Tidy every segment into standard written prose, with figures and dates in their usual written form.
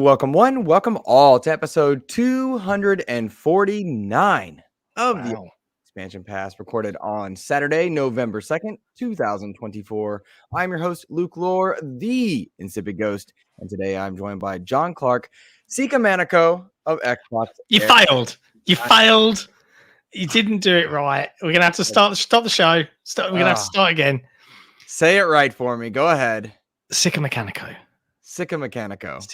welcome one, welcome all to episode 249 of the Expansion Pass, recorded on Saturday, November 2nd, 2024. I'm your host, Luke Lohr, the InsipidGhost, and today I'm joined by Jon Clarke, Sikamaniko of Xbox. You failed. You failed. You didn't do it right. We're going to have to stop the show. We're going to have to start again. Say it right for me. Go ahead. Sikamaniko. Sikamaniko.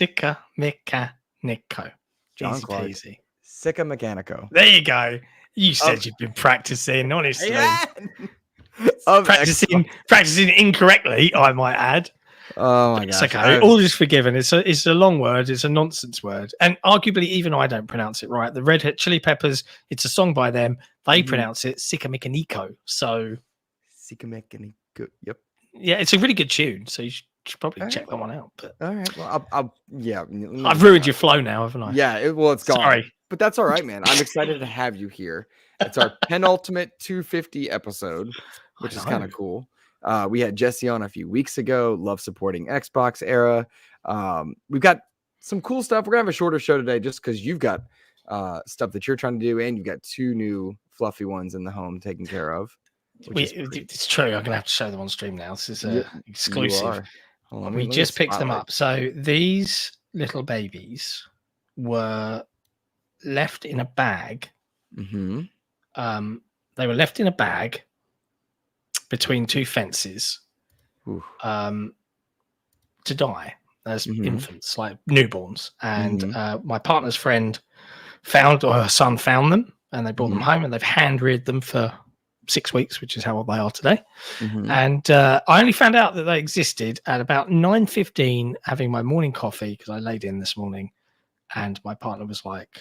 Jon Clarke. Easy. Sikamaniko. There you go. You said you'd been practicing, honestly. Yeah. Practicing incorrectly, I might add. Oh my gosh. It's okay. All is forgiven. It's a long word. It's a nonsense word. And arguably, even I don't pronounce it right. The Red Hot Chili Peppers, it's a song by them. They pronounce it Sikamaniko. So Sikamaniko. Yep. Yeah, it's a really good tune. So you should probably check that one out. But all right. Well, I've ruined your flow now, haven't I? Yeah. It's gone. Sorry. But that's all right, man. I'm excited to have you here. It's our penultimate 250 episode, which is kind of cool. We had Jesse on a few weeks ago. Love supporting Xbox era. We've got some cool stuff. We're gonna have a shorter show today, just because you've got stuff that you're trying to do, and you've got two new fluffy ones in the home taken care of. It's true. I'm gonna have to show them on stream now. This is exclusive. We just picked them up. So these little babies were left in a bag. Mm-hmm. They were left in a bag between two fences to die as infants, like newborns. And my partner's friend her son found them, and they brought them home, and they've hand-reared them for 6 weeks, which is how old they are today. And I only found out that they existed at about 9:15, having my morning coffee, because I laid in this morning, and my partner was like,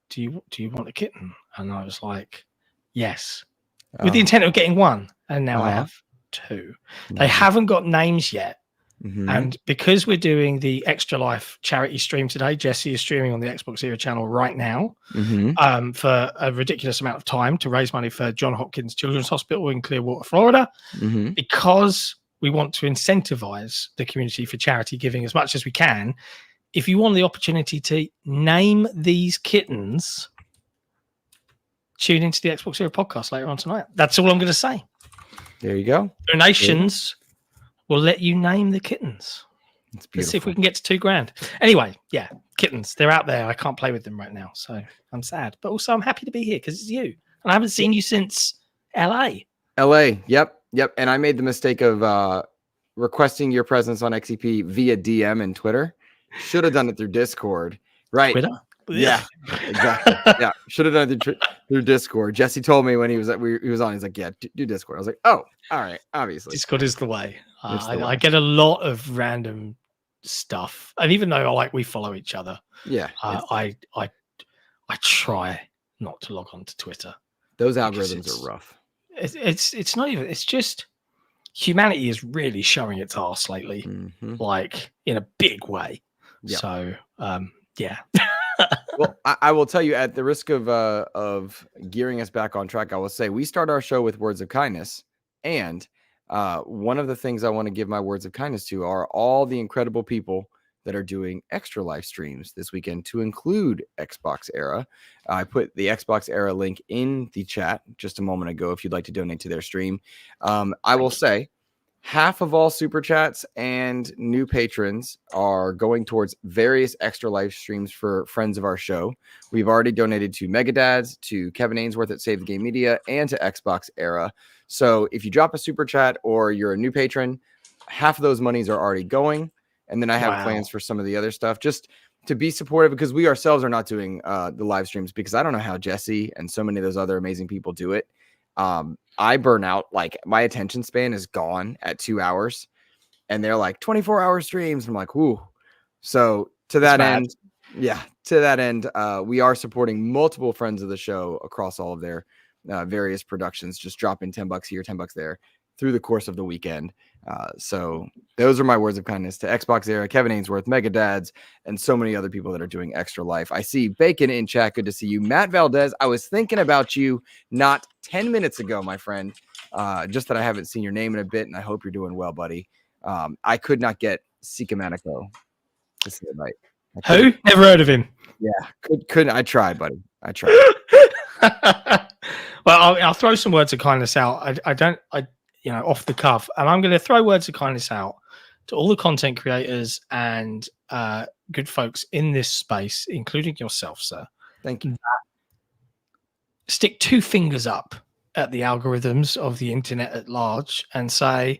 do you want a kitten? And I was like, yes, with the intent of getting one. And now I have two. They haven't got names yet. And because we're doing the Extralife charity stream today, Jesse is streaming on the Xbox Era channel right now for a ridiculous amount of time to raise money for Johns Hopkins Children's Hospital in Clearwater, Florida, because we want to incentivize the community for charity giving as much as we can. If you want the opportunity to name these kittens, tune into the Xbox Era podcast later on tonight. That's all I'm going to say. There you go. Donations will let you name the kittens. Let's see if we can get to $2,000. Anyway, yeah, kittens. They're out there. I can't play with them right now, so I'm sad. But also, I'm happy to be here because it's you. And I haven't seen you since LA. Yep. And I made the mistake of requesting your presence on XEP via DM and Twitter. Should have done it through Discord. Right. Twitter? Yeah, exactly. Yeah, should have done it through Discord. Jesse told me when he was on, he's like, yeah, do Discord. I was like, oh, all right, obviously. Discord is the way. I get a lot of random stuff. And even though we follow each other, I try not to log on to Twitter. Those algorithms are rough. It's not even, it's just humanity is really showing its arse lately, like in a big way. Yep. So, yeah. Well, I will tell you, at the risk of gearing us back on track, I will say we start our show with words of kindness. And one of the things I want to give my words of kindness to are all the incredible people that are doing extra live streams this weekend, to include Xbox Era. I put the Xbox Era link in the chat just a moment ago if you'd like to donate to their stream. I will say, half of all super chats and new patrons are going towards various extra live streams for friends of our show. We've already donated to Megadads, to Kevin Ainsworth at Save the Game Media, and to Xbox Era. So if you drop a super chat or you're a new patron, half of those monies are already going. And then I have plans for some of the other stuff, just to be supportive, because we ourselves are not doing the live streams, because I don't know how Jesse and so many of those other amazing people do it. I burn out. Like, my attention span is gone at 2 hours, and they're like 24-hour streams. I'm like, ooh. So to that end, we are supporting multiple friends of the show across all of their various productions, just dropping $10 here, $10 there through the course of the weekend. So those are my words of kindness to Xbox Era, Kevin Ainsworth, Megadads, and so many other people that are doing extra life. I see Bacon in chat. Good to see you. Matt Valdez, I was thinking about you not 10 minutes ago, my friend. Just that I haven't seen your name in a bit, and I hope you're doing well, buddy. I could not get Sikamaniko to say it right. Who? Never heard of him. Yeah, couldn't. I tried, buddy. I tried. Well, I'll throw some words of kindness out. Off the cuff, and I'm going to throw words of kindness out to all the content creators and good folks in this space, including yourself, sir. Thank you. Stick 2 fingers up at the algorithms of the internet at large and say,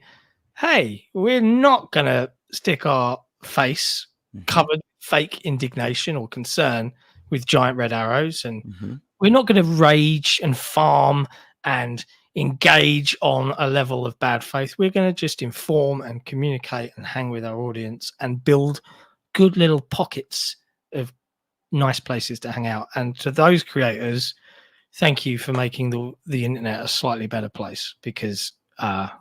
hey, we're not going to stick our face covered fake indignation or concern with giant red arrows, and we're not going to rage and farm and engage on a level of bad faith. We're going to just inform and communicate and hang with our audience and build good little pockets of nice places to hang out. And to those creators, thank you for making the internet a slightly better place, because I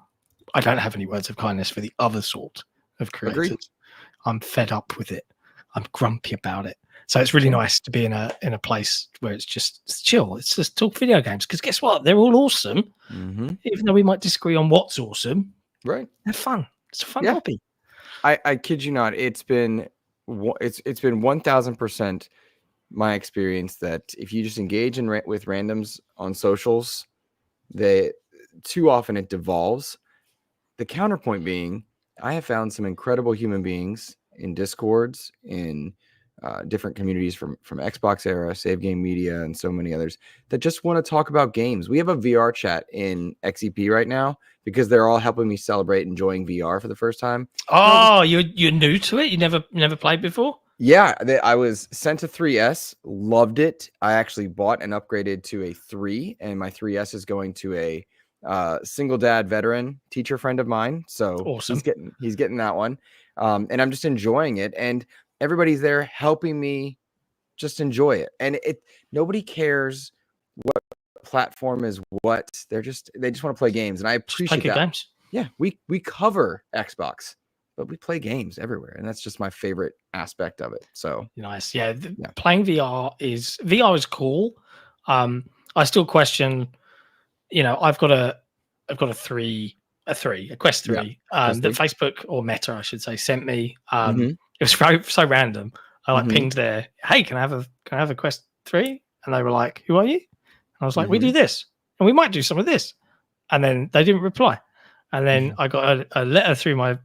don't have any words of kindness for the other sort of creators. Agreed. I'm fed up with it. I'm grumpy about it. So it's really nice to be in a place where it's chill. It's just talk video games, because guess what? They're all awesome. Even though we might disagree on what's awesome, right? They're fun. It's a fun hobby. I kid you not. It's been 1000% my experience that if you just engage with randoms on socials, too often it devolves. The counterpoint being, I have found some incredible human beings in Discords, in different communities from Xbox Era, Save Game Media, and so many others that just want to talk about games. We have a VR chat in XEP right now because they're all helping me celebrate enjoying VR for the first time. Oh, you're new to it? You never played before? Yeah, I was sent a 3S, loved it. I actually bought and upgraded to a 3, and my 3S is going to a single dad veteran teacher friend of mine. So awesome. He's getting that one. And I'm just enjoying it. And everybody's there helping me just enjoy it. And nobody cares what platform is what. They just want to play games. And I appreciate that. Games. Yeah, we cover Xbox, but we play games everywhere. And that's just my favorite aspect of it. So nice. Yeah. Playing VR is cool. I still question, I've got a Quest 3 that Facebook, or Meta, I should say, sent me. It was so random. I pinged there, hey, can I have a Quest 3? And they were like, who are you? And I was like, we do this, and we might do some of this. And then they didn't reply. And then I got a letter through my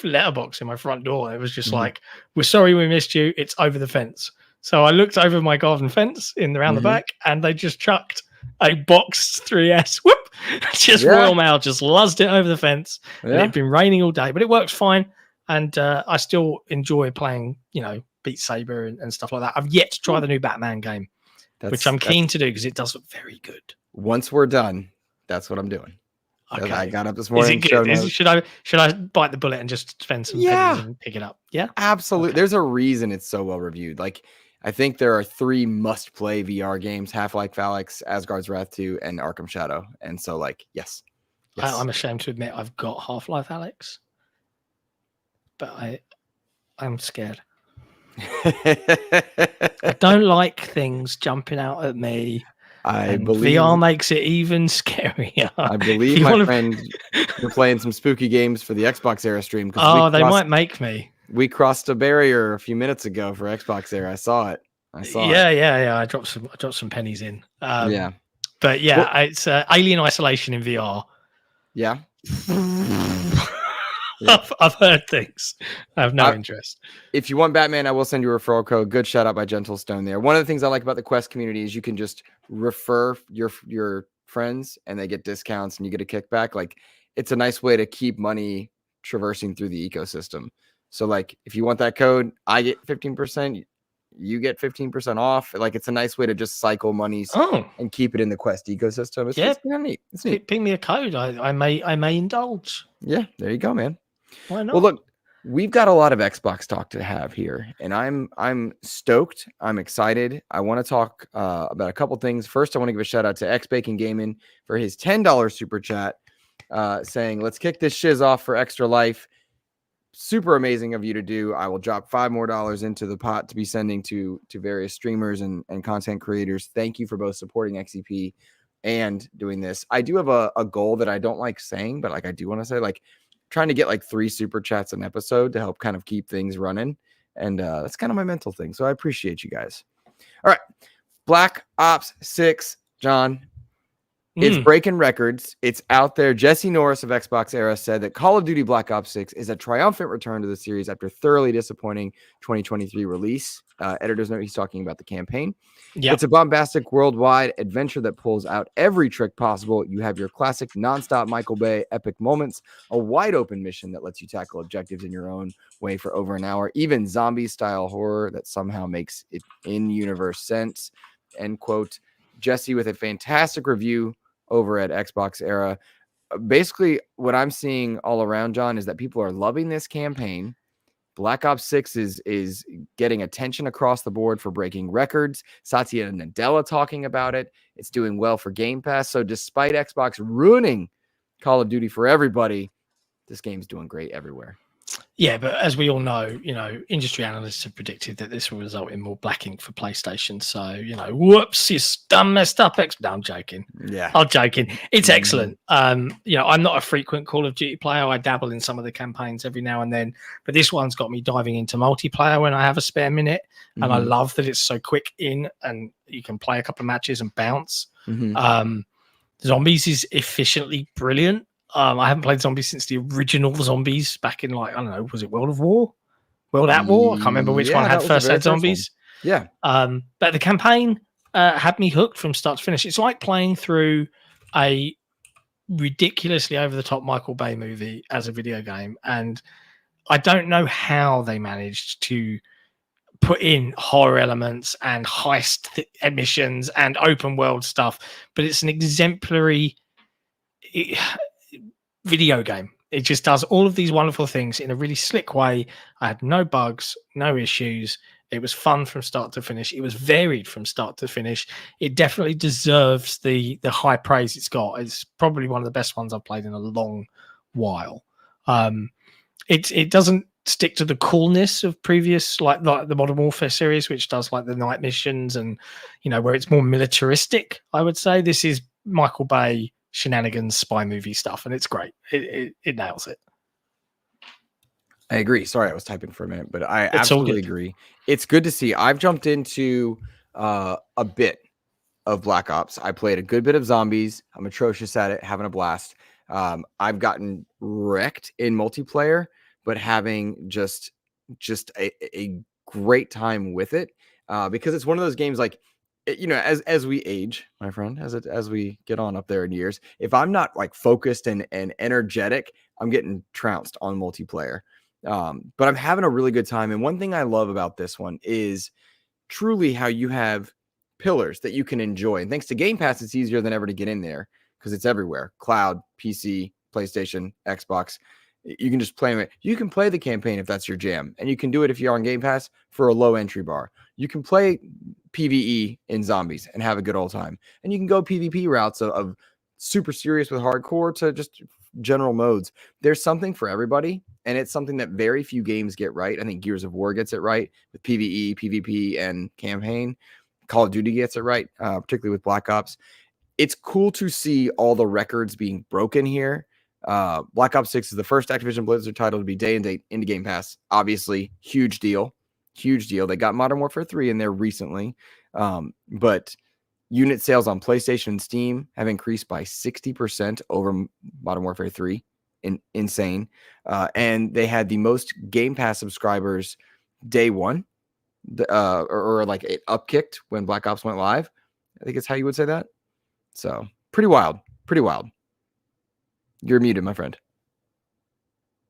letterbox in my front door. It was just like, we're sorry we missed you. It's over the fence. So I looked over my garden fence around the back, and they just chucked a boxed 3S. Whoop! Royal Mail just luzzed it over the fence. Yeah. It had been raining all day, but it works fine. And I still enjoy playing, Beat Saber and stuff like that. I've yet to try the new Batman game, which I'm keen to do because it does look very good. Once we're done, that's what I'm doing. Okay. I got up this morning. Is it good? Should I bite the bullet and just spend some pennies and pick it up? Yeah, absolutely. Okay. There's a reason it's so well reviewed. Like, I think there are 3 must-play VR games: Half-Life Alyx, Asgard's Wrath 2, and Arkham Shadow. And so, yes. I'm ashamed to admit I've got Half-Life Alyx, but I'm scared. I don't like things jumping out at me. I believe VR makes it even scarier. I believe my friend, you're playing some spooky games for the Xbox Era stream. They might make me. We crossed a barrier a few minutes ago for Xbox Era. I saw it. Yeah. I dropped some pennies in. But it's Alien Isolation in VR. Yeah. I've heard things. I have no interest. If you want Batman, I will send you a referral code. Good shout out by Gentle Stone there. One of the things I like about the Quest community is you can just refer your friends and they get discounts and you get a kickback. It's a nice way to keep money traversing through the ecosystem. So if you want that code, I get 15%, you get 15% off. It's a nice way to just cycle monies and keep it in the Quest ecosystem. It's kind of neat. It's neat. Ping me a code. I may indulge. Yeah, there you go, man. Why not? Well, look, we've got a lot of Xbox talk to have here, and I'm stoked. I'm excited. I want to talk about a couple things. First, I want to give a shout out to X Bacon Gaming for his $10 super chat, saying, "Let's kick this shiz off for Extralife." Super amazing of you to do. I will drop $5 more into the pot to be sending to various streamers and content creators. Thank you for both supporting XEP and doing this. I do have a goal that I don't like saying, but I do want to say, trying to get 3 super chats an episode to help kind of keep things running. And that's kind of my mental thing. So I appreciate you guys. All right. Black Ops 6, John. It's breaking records. It's out there. Jesse Norris of Xbox Era said that Call of Duty Black Ops 6 is a triumphant return to the series after thoroughly disappointing 2023 release. Editors note he's talking about the campaign. Yep. It's a bombastic worldwide adventure that pulls out every trick possible. You have your classic nonstop Michael Bay epic moments, a wide open mission that lets you tackle objectives in your own way for over an hour, even zombie style horror that somehow makes it in universe sense. End quote. Jesse with a fantastic review over at Xbox Era. Basically, what I'm seeing all around, John, is that people are loving this campaign. Black Ops 6 is getting attention across the board for breaking records. Satya Nadella talking about it. It's doing well for Game Pass. So despite Xbox ruining Call of Duty for everybody, this game's doing great everywhere. Yeah, but as we all know, industry analysts have predicted that this will result in more black ink for PlayStation. So, whoops, you done messed up. No, I'm joking. Yeah, I'm joking. It's excellent. I'm not a frequent Call of Duty player. I dabble in some of the campaigns every now and then, but this one's got me diving into multiplayer when I have a spare minute. And I love that it's so quick in and you can play a couple of matches and bounce. Zombies is efficiently brilliant. I haven't played Zombies since the original Zombies back in, I don't know, was it World at War? I can't remember which one had first had Zombies. Yeah. But the campaign had me hooked from start to finish. It's like playing through a ridiculously over-the-top Michael Bay movie as a video game. And I don't know how they managed to put in horror elements and heist missions and open world stuff. But it's an exemplary video game. It just does all of these wonderful things in a really slick way. I had no bugs, no issues. It was fun from start to finish. It was varied from start to finish. It definitely deserves the high praise it's got. It's probably one of the best ones I've played in a long while. It doesn't stick to the coolness of previous, like the Modern Warfare series, which does like the night missions and where it's more militaristic. I would say this is Michael Bay shenanigans spy movie stuff, and it's great. It nails it. I agree. Sorry, I was typing for a minute, but I absolutely agree. It's good to see. I've jumped into a bit of Black Ops. I played a good bit of Zombies. I'm atrocious at it, having a blast. I've gotten wrecked in multiplayer, but having just a great time with it because it's one of those games like, as we age, my friend, as we get on up there in years, if I'm not like focused and energetic, I'm getting trounced on multiplayer. But I'm having a really good time. And one thing I love about this one is truly how you have pillars that you can enjoy. And thanks to Game Pass, it's easier than ever to get in there because it's everywhere. Cloud, PC, PlayStation, Xbox. You can just play it. You can play the campaign if that's your jam. And you can do it if you're on Game Pass for a low entry bar. You can play PvE in Zombies and have a good old time. And you can go PvP routes of super serious with hardcore to just general modes. There's something for everybody. And it's something that very few games get right. I think Gears of War gets it right with PvE, PvP, and campaign. Call of Duty gets it right, particularly with Black Ops. It's cool to see all the records being broken here. Black Ops 6 is the first Activision Blizzard title to be day and date into Game Pass. Obviously, huge deal. They got Modern Warfare 3 in there recently. But unit sales on PlayStation and Steam have increased by 60% over Modern Warfare 3. Insane. And they had the most Game Pass subscribers day one, or like it upkicked when Black Ops went live. I think it's how you would say that. So pretty wild. You're muted, my friend.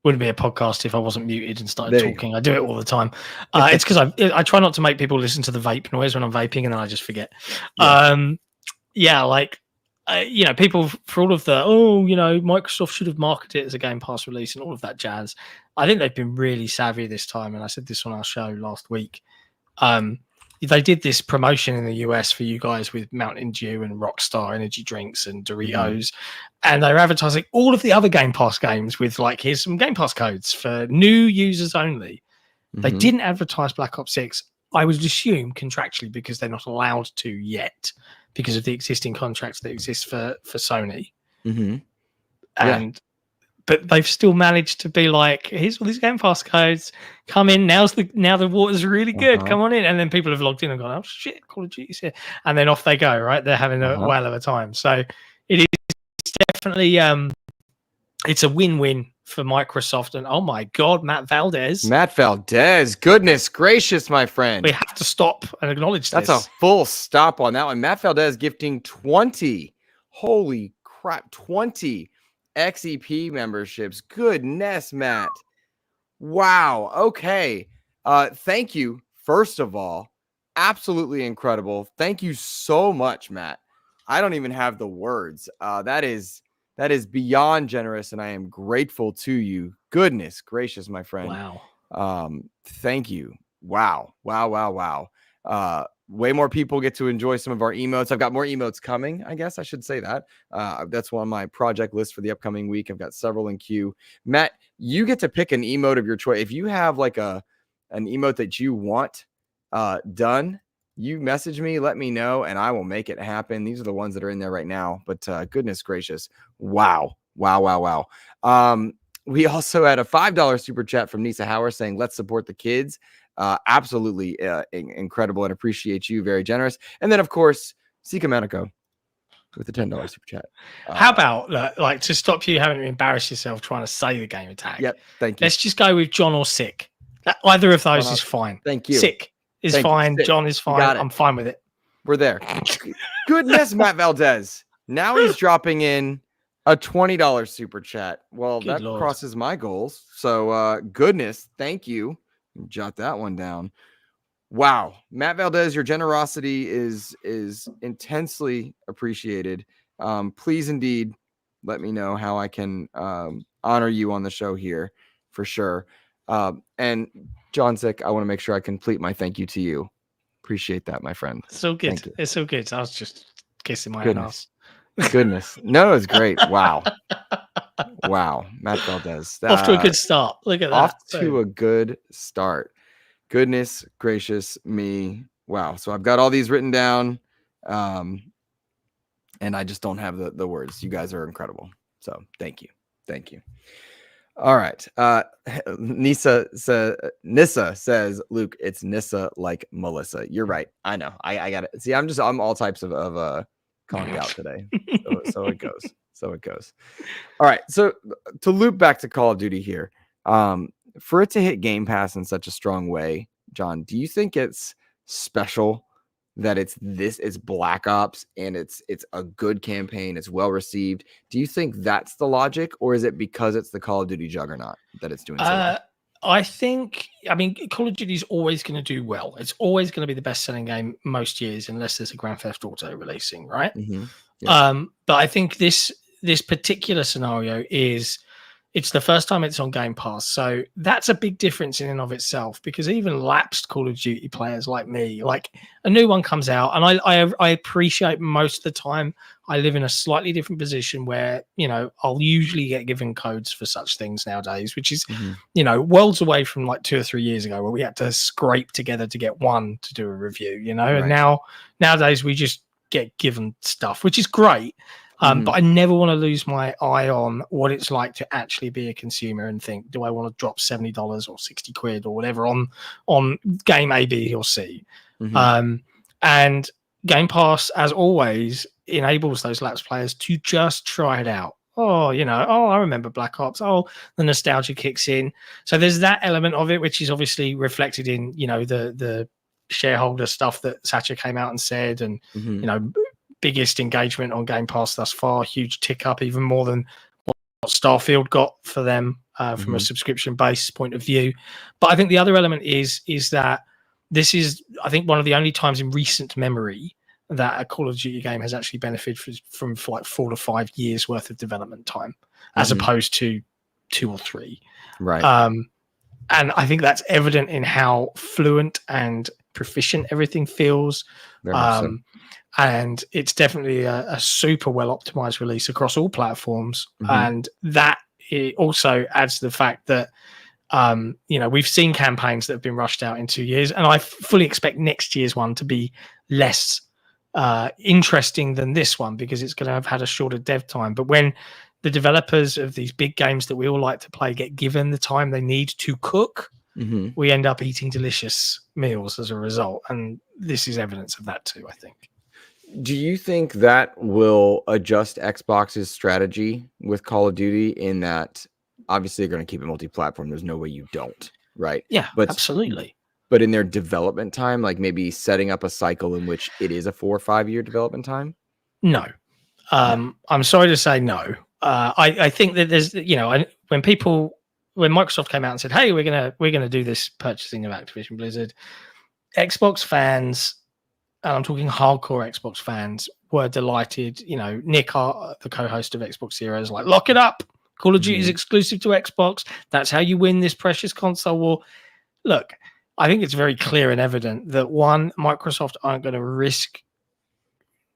Wouldn't be a podcast if I wasn't muted and started talking. I do it all the time. It's because I try not to make people listen to the vape noise when I'm vaping, and then I just forget. People for all of the Microsoft should have marketed it as a Game Pass release and all of that jazz. I think they've been really savvy this time, and I said this on our show last week. They did this promotion in the US for you guys with Mountain Dew and Rockstar energy drinks and Doritos. And they were advertising all of the other Game Pass games with like, here's some Game Pass codes for new users only. They didn't advertise Black Ops 6. I would assume contractually because they're not allowed to yet because of the existing contracts that exist for Sony. And but they've still managed to be like, here's all these Game Pass codes. Come in. Now the water's really good. Come on in. And then people have logged in and gone, oh shit, Call of Duty's here. And then off they go, right? They're having a whale of a time. So it is definitely it's a win-win for Microsoft. And oh my God, Matt Valdez. Goodness gracious, my friend. We have to stop and acknowledge That's this. a full stop on that one. Matt Valdez gifting 20. Holy crap, 20 XEP memberships. Goodness, Matt. Wow. Okay. Thank you, first of all. Absolutely incredible. Thank you so much, Matt. I don't even have the words. That is beyond generous, and I am grateful to you. Goodness gracious, my friend. Wow. Thank you. Wow. Way more people get to enjoy some of our emotes. I've got more emotes coming, I guess I should say that. That's one of my project lists for the upcoming week. I've got several in queue. Matt, you get to pick an emote of your choice. If you have like an emote that you want done, you message me, let me know, and I will make it happen. These are the ones that are in there right now, but goodness gracious. Wow. We also had a $5 super chat from Nisa Hauer saying, let's support the kids. Absolutely incredible, and appreciate you. Very generous. And then, of course, Sikamaniko with the $10 super chat. How about, like, to stop you having to embarrass yourself trying to say the game tag? Yep, thank you. Let's just go with John or Sick. Either of those is fine. Thank you. Sick is fine. Sick. John is fine. I'm fine with it. We're there. Goodness, Matt Valdez. Now he's dropping in a $20 super chat. Well, Good that Lord. crosses my goals. So, goodness, thank you. Jot that one down. Wow, Matt Valdez, your generosity is intensely appreciated. Please indeed let me know how I can honor you on the show here for sure. And John Sick, I want to make sure I complete my thank you to you. Appreciate that, my friend. It's so good. It's so good. I was just kissing my own ass. Goodness. No, it's great. Wow. Matt Valdez. Off to a good start. Look at that. Off to a good start. Goodness gracious me. Wow. So I've got all these written down. And I just don't have the words. You guys are incredible. So thank you. All right. Nissa says, Luke, it's Nissa like Melissa. You're right. I know. I got it. See, I'm all types of calling out today. So it goes. All right. So to loop back to Call of Duty here, for it to hit Game Pass in such a strong way, John, do you think it's special that it's Black Ops and it's a good campaign, it's well received? Do you think that's the logic, or is it because it's the Call of Duty juggernaut that it's doing so well? I mean, Call of Duty is always going to do well. It's always going to be the best-selling game most years, unless there's a Grand Theft Auto releasing, right? Mm-hmm. Yeah. But I think this particular scenario it's the first time it's on Game Pass, so that's a big difference in and of itself. Because even lapsed Call of Duty players like me, like a new one comes out, and I appreciate most of the time I live in a slightly different position where, you know, I'll usually get given codes for such things nowadays, which is, you know, worlds away from like 2 or 3 years ago where we had to scrape together to get one to do a review, you know. Right. And nowadays we just get given stuff, which is great. But I never want to lose my eye on what it's like to actually be a consumer and think, do I want to drop $70 or 60 quid or whatever on game A, B, or C? And Game Pass, as always, enables those lapsed players to just try it out. I remember Black Ops. Oh, the nostalgia kicks in. So there's that element of it, which is obviously reflected in, you know, the shareholder stuff that Satcher came out and said, and, you know, biggest engagement on Game Pass thus far, huge tick up, even more than what Starfield got for them from a subscription-based point of view. But I think the other element is that this is, I think, one of the only times in recent memory that a Call of Duty game has actually benefited from like 4 to 5 years worth of development time, as opposed to 2 or 3. Right. And I think that's evident in how fluent and proficient everything feels. Very much so. And it's definitely a super well optimized release across all platforms. And that it also adds to the fact that, you know, we've seen campaigns that have been rushed out in 2 years, and I fully expect next year's one to be less interesting than this one because it's going to have had a shorter dev time. But when the developers of these big games that we all like to play get given the time they need to cook, we end up eating delicious meals as a result. And this is evidence of that too, I think. Do you think that will adjust Xbox's strategy with Call of Duty in that obviously they're going to keep it multi-platform? There's no way you don't, right? Yeah, absolutely. But in their development time, like maybe setting up a cycle in which it is a 4 or 5 year development time? No. I'm sorry to say no. I think that there's, when Microsoft came out and said, "Hey, we're gonna do this purchasing of Activision Blizzard," Xbox fans, and I'm talking hardcore Xbox fans, were delighted. Nick, the co-host of Xbox Heroes, like, lock it up. Call of Duty is exclusive to Xbox. That's how you win this precious console war. Look, I think it's very clear and evident that Microsoft aren't going to risk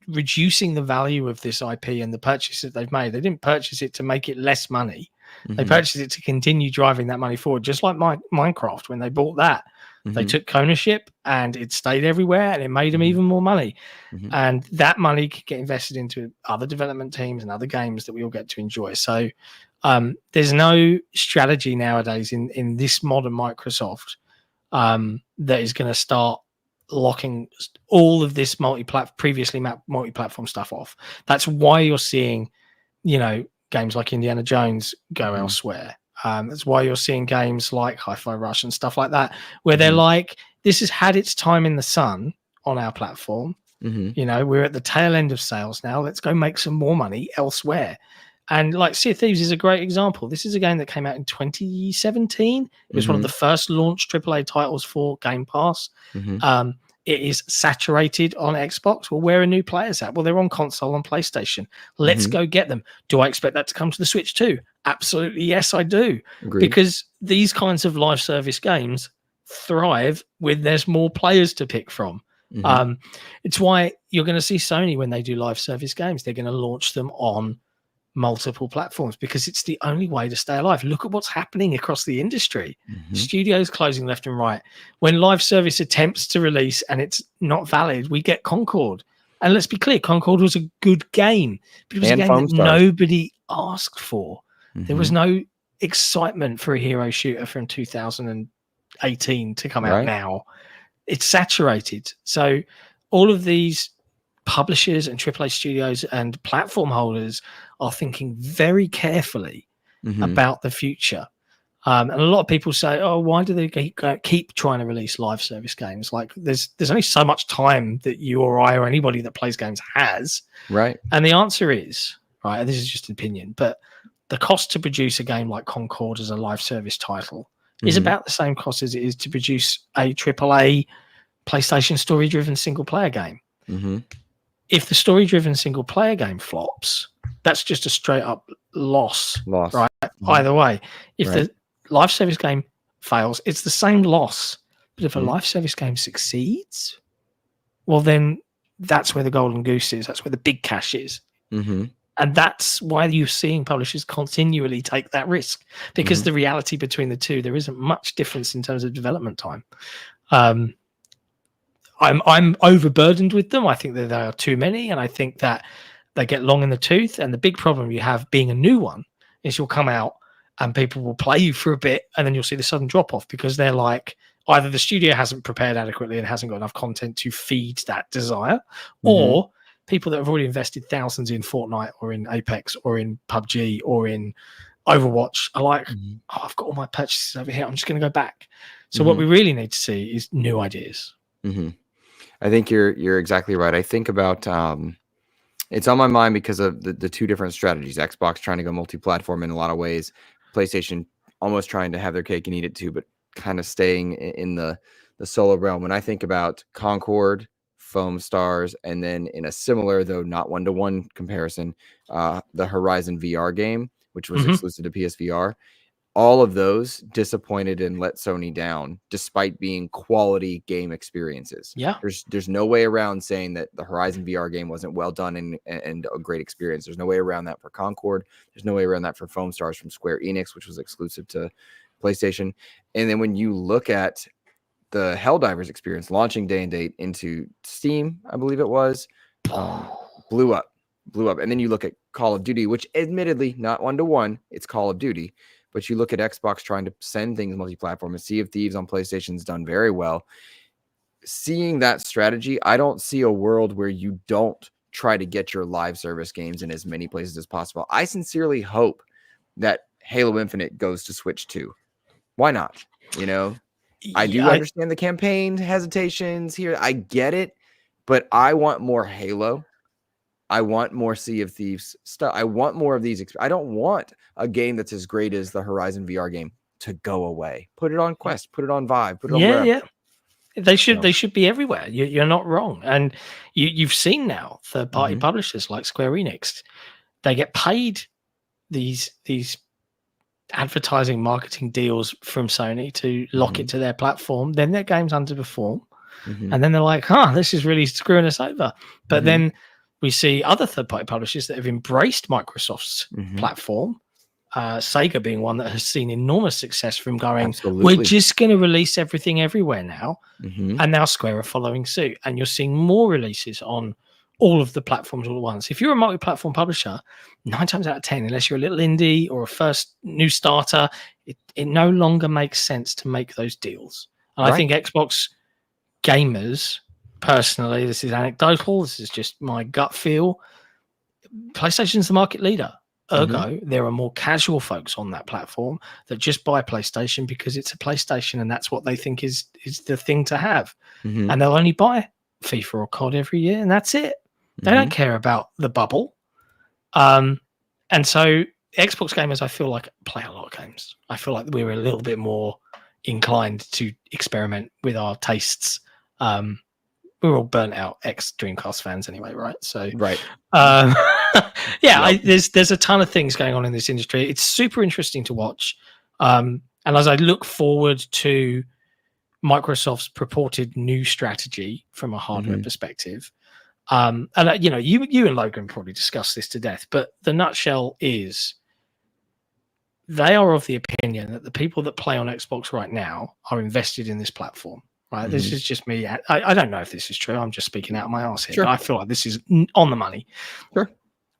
reducing the value of this IP and the purchase that they've made. They didn't purchase it to make it less money. They purchased it to continue driving that money forward, just like Minecraft. When they bought that, they took ownership and it stayed everywhere and it made them even more money. And that money could get invested into other development teams and other games that we all get to enjoy. So there's no strategy nowadays in this modern Microsoft that is going to start locking all of this previously multi-platform stuff off. That's why you're seeing, games like Indiana Jones go elsewhere. That's why you're seeing games like Hi-Fi Rush and stuff like that, where they're like, this has had its time in the sun on our platform. We're at the tail end of sales now. Let's go make some more money elsewhere. And like Sea of Thieves is a great example. This is a game that came out in 2017. It was one of the first launch AAA titles for Game Pass. It is saturated on Xbox. Well, where are new players at? Well, they're on console and PlayStation. Let's go get them. Do I expect that to come to the Switch too? Absolutely, yes, I do. Agreed. Because these kinds of live service games thrive when there's more players to pick from. It's why you're going to see Sony, when they do live service games, they're going to launch them on multiple platforms because it's the only way to stay alive. Look at what's happening across the industry. Studios closing left and right. When live service attempts to release and it's not valid, we get Concord. And let's be clear, Concord was a good game, but it was a game that nobody asked for. There was no excitement for a hero shooter from 2018 to come out now. It's saturated. So all of these publishers and AAA studios and platform holders are thinking very carefully about the future. And a lot of people say, "Oh, why do they keep trying to release live service games?" Like, there's only so much time that you or I or anybody that plays games has. Right. And the answer is, right, this is just an opinion, but the cost to produce a game like Concord as a live service title is about the same cost as it is to produce a AAA PlayStation story-driven single-player game. If the story-driven single-player game flops, that's just a straight-up loss. Right? Either way. If the live service game fails, it's the same loss. But if a live service game succeeds, well, then that's where the golden goose is. That's where the big cash is. And that's why you're seeing publishers continually take that risk, because the reality between the two, there isn't much difference in terms of development time. I'm overburdened with them. I think that there are too many, and I think that they get long in the tooth. And the big problem you have being a new one is you'll come out and people will play you for a bit, and then you'll see the sudden drop off because they're like, either the studio hasn't prepared adequately and hasn't got enough content to feed that desire, or people that have already invested thousands in Fortnite or in Apex or in PUBG or in Overwatch are like, "Oh, I've got all my purchases over here. I'm just going to go back." So what we really need to see is new ideas. I think you're exactly right. I think about it's on my mind because of the two different strategies. Xbox trying to go multi-platform in a lot of ways, PlayStation almost trying to have their cake and eat it too, but kind of staying in the solo realm. When I think about Concord, Foam Stars, and then in a similar, though not one-to-one comparison, the Horizon VR game, which was exclusive to PSVR, all of those disappointed and let Sony down despite being quality game experiences. Yeah. There's no way around saying that the Horizon VR game wasn't well done and a great experience. There's no way around that for Concord. There's no way around that for Foam Stars from Square Enix, which was exclusive to PlayStation. And then when you look at the Helldivers experience launching day and date into Steam, I believe it was, blew up. blew up. And then you look at Call of Duty, which admittedly not 1-to-1, it's Call of Duty, but you look at Xbox trying to send things multi-platform, and Sea of Thieves on PlayStation's done very well. Seeing that strategy, I don't see a world where you don't try to get your live service games in as many places as possible. I sincerely hope that Halo Infinite goes to Switch 2. Why not? You know, I do understand the campaign hesitations here. I get it, but I want more Halo. I want more Sea of Thieves stuff. I want more of these. I don't want a game that's as great as the Horizon VR game to go away. Put it on Quest, put it on Vive, put it on wherever. Yeah. They should be everywhere. You're not wrong. And you've seen now third-party publishers like Square Enix, they get paid these advertising marketing deals from Sony to lock it to their platform. Then their games underperform. And then they're like, this is really screwing us over. But then we see other third-party publishers that have embraced Microsoft's platform. Sega being one that has seen enormous success from going, we're just going to release everything everywhere now. And now Square are following suit. And you're seeing more releases on all of the platforms all at once. If you're a multi-platform publisher, 9 times out of 10, unless you're a little indie or a first new starter, it no longer makes sense to make those deals. And I think Xbox gamers, personally, this is anecdotal, this is just my gut feel, PlayStation's the market leader. Ergo, there are more casual folks on that platform that just buy PlayStation because it's a PlayStation and that's what they think is the thing to have. And they'll only buy FIFA or COD every year, and that's it. They don't care about the bubble. And so Xbox gamers, I feel like, play a lot of games. I feel like we're a little bit more inclined to experiment with our tastes. We're all burnt out ex-Dreamcast fans anyway, right? So there's a ton of things going on in this industry. It's super interesting to watch. And as I look forward to Microsoft's purported new strategy from a hardware perspective, and you and Logan probably discussed this to death, but the nutshell is they are of the opinion that the people that play on Xbox right now are invested in this platform. Right, this is just me. I don't know if this is true. I'm just speaking out of my arse here. But I feel like this is on the money.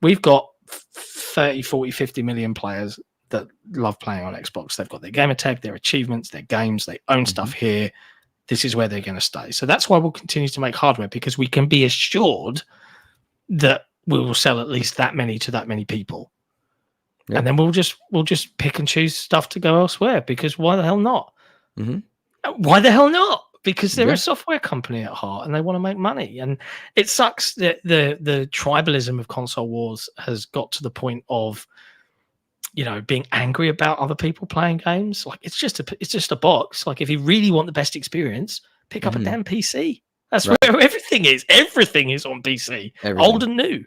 We've got 30, 40, 50 million players that love playing on Xbox. They've got their gamer tag, their achievements, their games. They own stuff here. This is where they're going to stay. So that's why we'll continue to make hardware, because we can be assured that we will sell at least that many to that many people. And then we'll just pick and choose stuff to go elsewhere, because why the hell not? Why the hell not? Because they're a software company at heart and they want to make money. And it sucks that the tribalism of console wars has got to the point of, being angry about other people playing games. Like, it's just a box. Like, if you really want the best experience, pick up a damn PC. That's where everything is. Everything is on PC, old and new.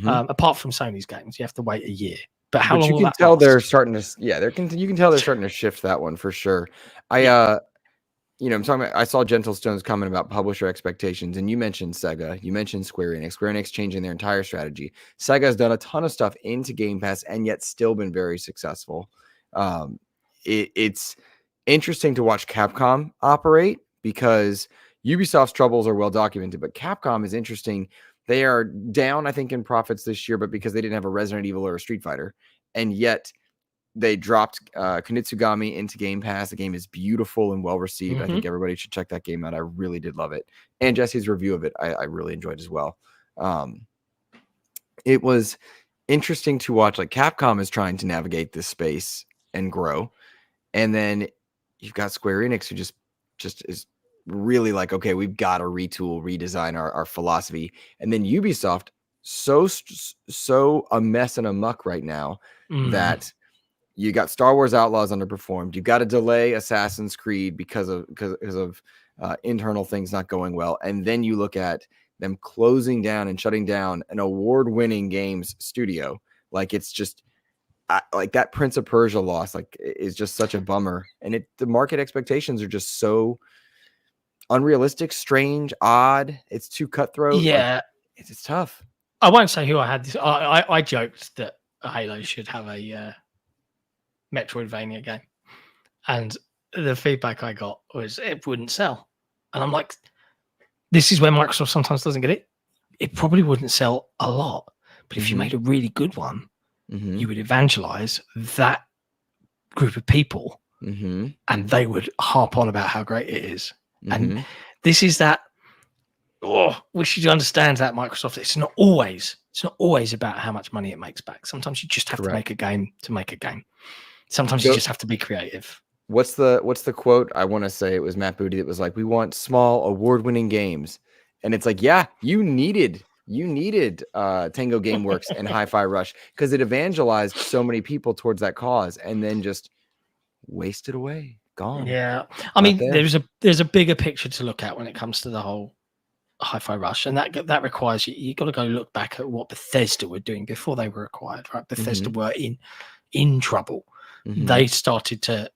Apart from Sony's games, you have to wait a year. But how long? You can tell they're starting to. Yeah, you can tell they're starting to shift that one for sure. I'm talking about, I saw Gentle Stone's comment about publisher expectations, and you mentioned Sega, you mentioned Square Enix changing their entire strategy. Sega has done a ton of stuff into Game Pass and yet still been very successful. It's interesting to watch Capcom operate, because Ubisoft's troubles are well documented, but Capcom is interesting. They are down, I think, in profits this year, but because they didn't have a Resident Evil or a Street Fighter, and yet they dropped Kunitsugami into Game Pass. The game is beautiful and well received. I think everybody should check that game out. I really did love it. And Jesse's review of it, I really enjoyed as well. It was interesting to watch. Like, Capcom is trying to navigate this space and grow. And then you've got Square Enix, who just is really like, okay, we've got to retool, redesign our philosophy. And then Ubisoft, so a mess and a muck right now that you got Star Wars Outlaws underperformed. You got to delay Assassin's Creed because of internal things not going well. And then you look at them closing down and shutting down an award-winning games studio. Like, it's just like that Prince of Persia loss, like, is just such a bummer. And the market expectations are just so unrealistic, strange, odd. It's too cutthroat. Yeah, like, it's tough. I won't say who I had this. I joked that Halo should have a Metroidvania game, and the feedback I got was it wouldn't sell. And I'm like, this is where Microsoft sometimes doesn't get it. It probably wouldn't sell a lot, But if you made a really good one, you would evangelize that group of people, and they would harp on about how great it is. And this is that. Oh, we should understand that Microsoft. It's not always about how much money it makes back. Sometimes you just have to make a game to make a game. Sometimes you just have to be creative. What's the quote? I want to say it was Matt Booty that was like, "We want small, award-winning games," and it's like, yeah, you needed Tango GameWorks and Hi-Fi Rush because it evangelized so many people towards that cause, and then just wasted away, gone. Yeah, I mean, there's a bigger picture to look at when it comes to the whole Hi-Fi Rush, and that requires you got to go look back at what Bethesda were doing before they were acquired. Right, Bethesda were in trouble. They started to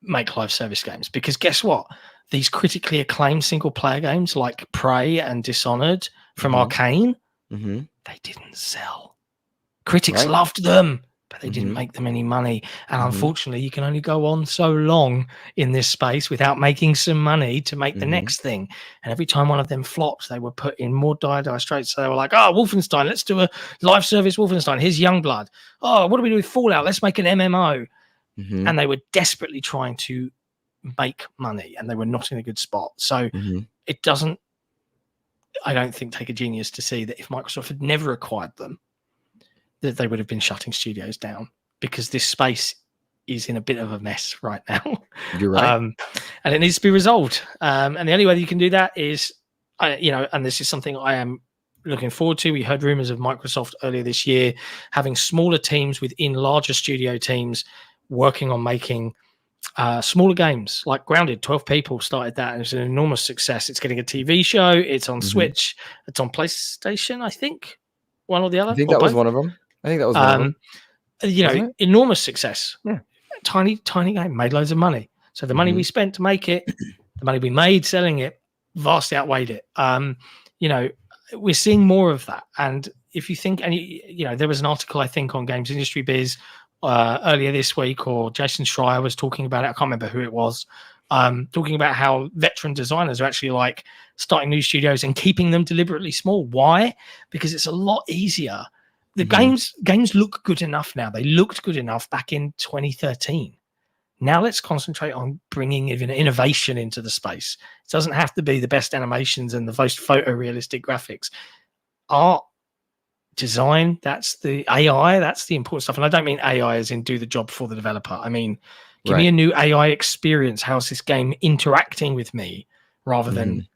make live service games because guess what? These critically acclaimed single player games like Prey and Dishonored from Arcane, they didn't sell. Critics loved them, but they didn't make them any money. And unfortunately, you can only go on so long in this space without making some money to make the next thing. And every time one of them flopped, they were put in more dire straits. So they were like, oh, Wolfenstein, let's do a live service Wolfenstein. Here's Youngblood. Oh, what do we do with Fallout? Let's make an MMO. And they were desperately trying to make money, and they were not in a good spot. So it doesn't, I don't think, take a genius to see that if Microsoft had never acquired them, that they would have been shutting studios down, because this space is in a bit of a mess right now. You're right. And it needs to be resolved. And the only way that you can do that is, and this is something I am looking forward to. We heard rumors of Microsoft earlier this year having smaller teams within larger studio teams working on making smaller games like Grounded. 12 people started that, and it's an enormous success. It's getting a TV show. It's on Switch. It's on PlayStation, I think. One or the other. I think that was one of them. Enormous success. Yeah. Tiny game, made loads of money. So the money we spent to make it, the money we made selling it, vastly outweighed it. We're seeing more of that. And if you think, there was an article, I think, on Games Industry Biz earlier this week, or Jason Schreier was talking about it. I can't remember who it was. Talking about how veteran designers are actually like starting new studios and keeping them deliberately small. Why? Because it's a lot easier. The games look good enough now. They looked good enough back in 2013. Now let's concentrate on bringing even innovation into the space. It doesn't have to be the best animations and the most photorealistic graphics. Art, design, that's the AI, that's the important stuff. And I don't mean AI as in do the job for the developer. I mean, give me a new AI experience. How's this game interacting with me, rather than,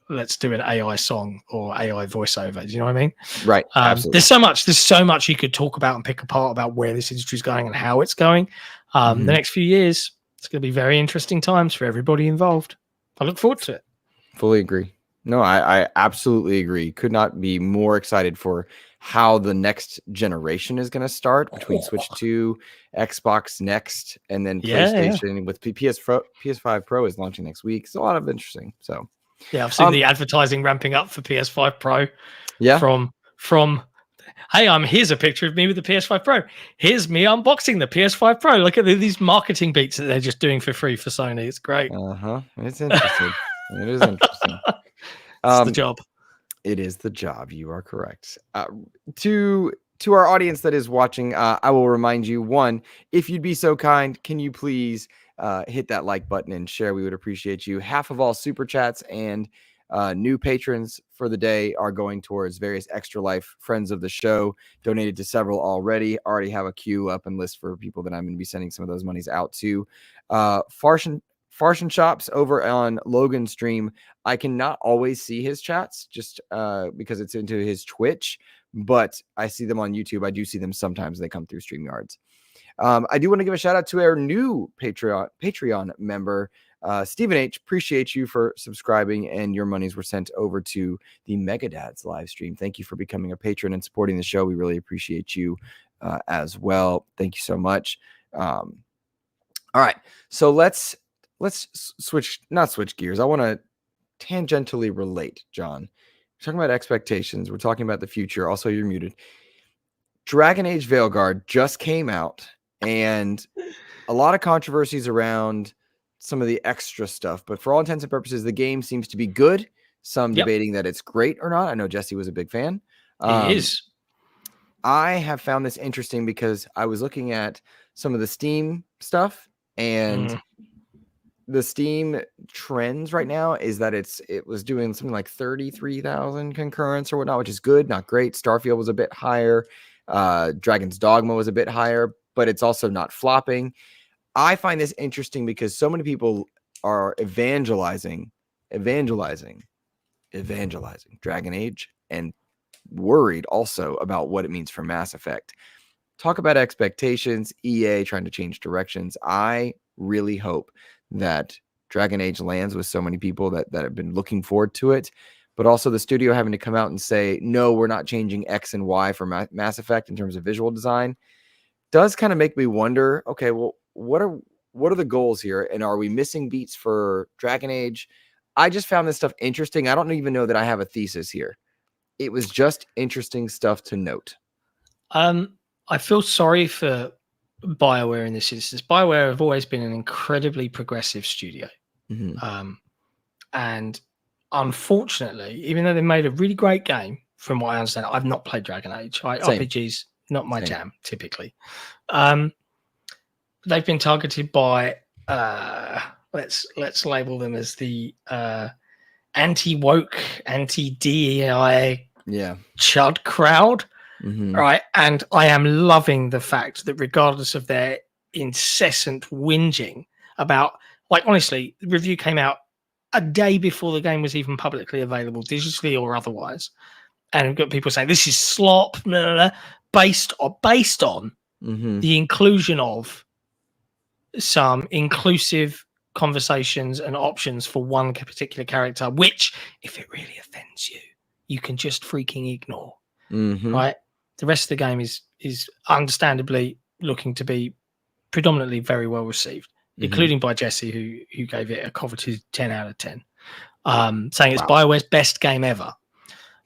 let's do an AI song or AI voiceover. Do you know what I mean? Right. There's so much you could talk about and pick apart about where this industry is going and how it's going. The next few years, it's going to be very interesting times for everybody involved. I look forward to it. Fully agree. No, I absolutely agree. Could not be more excited for how the next generation is going to start between Switch 2, Xbox Next, and then PlayStation with PS5 Pro is launching next week. It's a lot of interesting. So yeah, I've seen the advertising ramping up for PS5 Pro. Yeah. From hey, here's a picture of me with the PS5 Pro. Here's me unboxing the PS5 Pro. Look at these marketing beats that they're just doing for free for Sony. It's great. It's interesting. It is interesting. It's the job. It is the job. You are correct. To our audience that is watching, I will remind you, one, if you'd be so kind, can you please hit that like button and share? We would appreciate you. Half of all super chats and new patrons for the day are going towards various Extralife friends of the show. Donated to several already. Already have a queue up and list for people that I'm going to be sending some of those monies out to. Farshin Shops over on Logan's stream. I cannot always see his chats just because it's into his Twitch, but I see them on YouTube. I do see them sometimes. They come through StreamYards. I do want to give a shout out to our new Patreon member, Stephen H. Appreciate you for subscribing, and your monies were sent over to the Megadads live stream. Thank you for becoming a patron and supporting the show. We really appreciate you as well. Thank you so much. All right, so let's not switch gears. I want to tangentially relate, John. We're talking about expectations. We're talking about the future. Also, you're muted. Dragon Age Veilguard just came out, and a lot of controversies around some of the extra stuff. But for all intents and purposes, the game seems to be good. Some debating that it's great or not. I know Jesse was a big fan. It is. I have found this interesting because I was looking at some of the Steam stuff, and the Steam trends right now is that it was doing something like 33,000 concurrents or whatnot, which is good, not great. Starfield was a bit higher. Dragon's Dogma was a bit higher, but it's also not flopping. I find this interesting because so many people are evangelizing Dragon Age, and worried also about what it means for Mass Effect. Talk about expectations, EA trying to change directions. I really hope that Dragon Age lands with so many people that have been looking forward to it, but also the studio having to come out and say, no, we're not changing X and Y for Mass Effect in terms of visual design, does kind of make me wonder, okay, well, what are the goals here? And are we missing beats for Dragon Age? I just found this stuff interesting. I don't even know that I have a thesis here. It was just interesting stuff to note. I feel sorry for BioWare in this instance. BioWare have always been an incredibly progressive studio. And unfortunately, even though they made a really great game, from what I understand, I've not played Dragon Age. RPGs, not my jam, typically. They've been targeted by, let's label them as the anti-woke, anti-DEI chud crowd. Right. And I am loving the fact that regardless of their incessant whinging about, like, honestly, the review came out a day before the game was even publicly available, digitally or otherwise. And we've got people saying this is slop, blah, blah, blah, based on the inclusion of some inclusive conversations and options for one particular character, which, if it really offends you, you can just freaking ignore. Right? The rest of the game is understandably looking to be predominantly very well received, including by Jesse, who gave it a coveted 10 out of 10, saying it's BioWare's best game ever.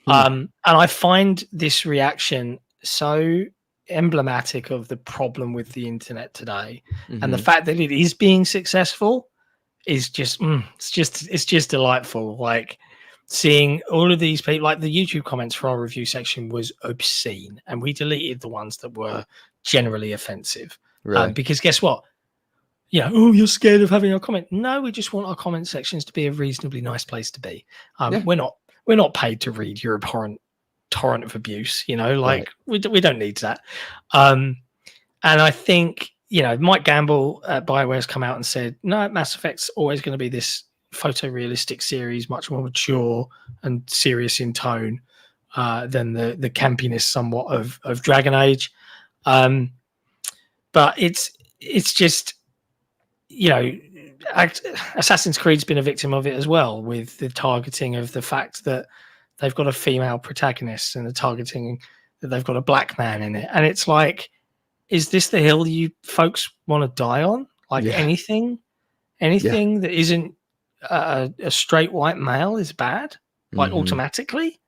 And I find this reaction so emblematic of the problem with the internet today, and the fact that it is being successful is just it's just delightful. Like, seeing all of these people, like the YouTube comments for our review section was obscene, and we deleted the ones that were generally offensive. Because guess what? Oh, you're scared of having a comment. No, we just want our comment sections to be a reasonably nice place to be. We're not paid to read your abhorrent torrent of abuse. We don't need that. And I think Mike Gamble at BioWare has come out and said, no, Mass Effect's always going to be this photorealistic series, much more mature and serious in tone than the campiness somewhat of Dragon Age. But it's just, Assassin's Creed's been a victim of it as well, with the targeting of the fact that they've got a female protagonist and the targeting that they've got a black man in it. And it's like, is this the hill you folks want to die on? Like, anything that isn't a straight white male is bad, like automatically.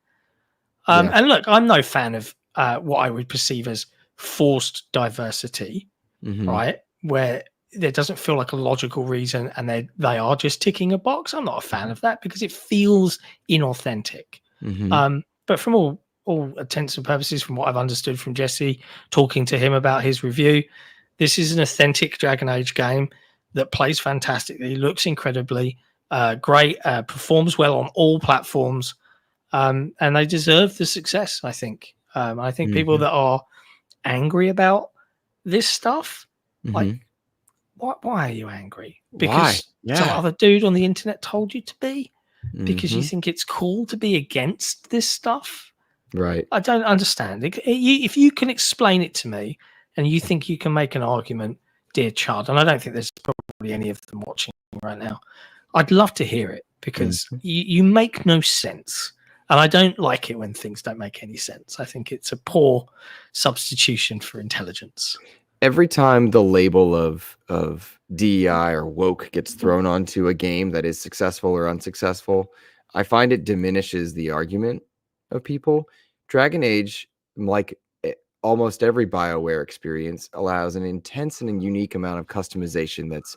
And look, I'm no fan of what I would perceive as forced diversity, right? Where there doesn't feel like a logical reason and they are just ticking a box. I'm not a fan of that because it feels inauthentic. But from all intents and purposes, from what I've understood from Jesse talking to him about his review, this is an authentic Dragon Age game that plays fantastically, looks incredibly great, performs well on all platforms, and they deserve the success, I think. I think people that are angry about this stuff, like, why are you angry? Because some other dude on the internet told you to be? Because you think it's cool to be against this stuff? Right. I don't understand. If you can explain it to me and you think you can make an argument, dear child, and I don't think there's probably any of them watching right now, I'd love to hear it, because you make no sense. And I don't like it when things don't make any sense. I think it's a poor substitution for intelligence. Every time the label of DEI or woke gets thrown onto a game that is successful or unsuccessful, I find it diminishes the argument of people. Dragon Age, like almost every BioWare experience, allows an intense and unique amount of customization that's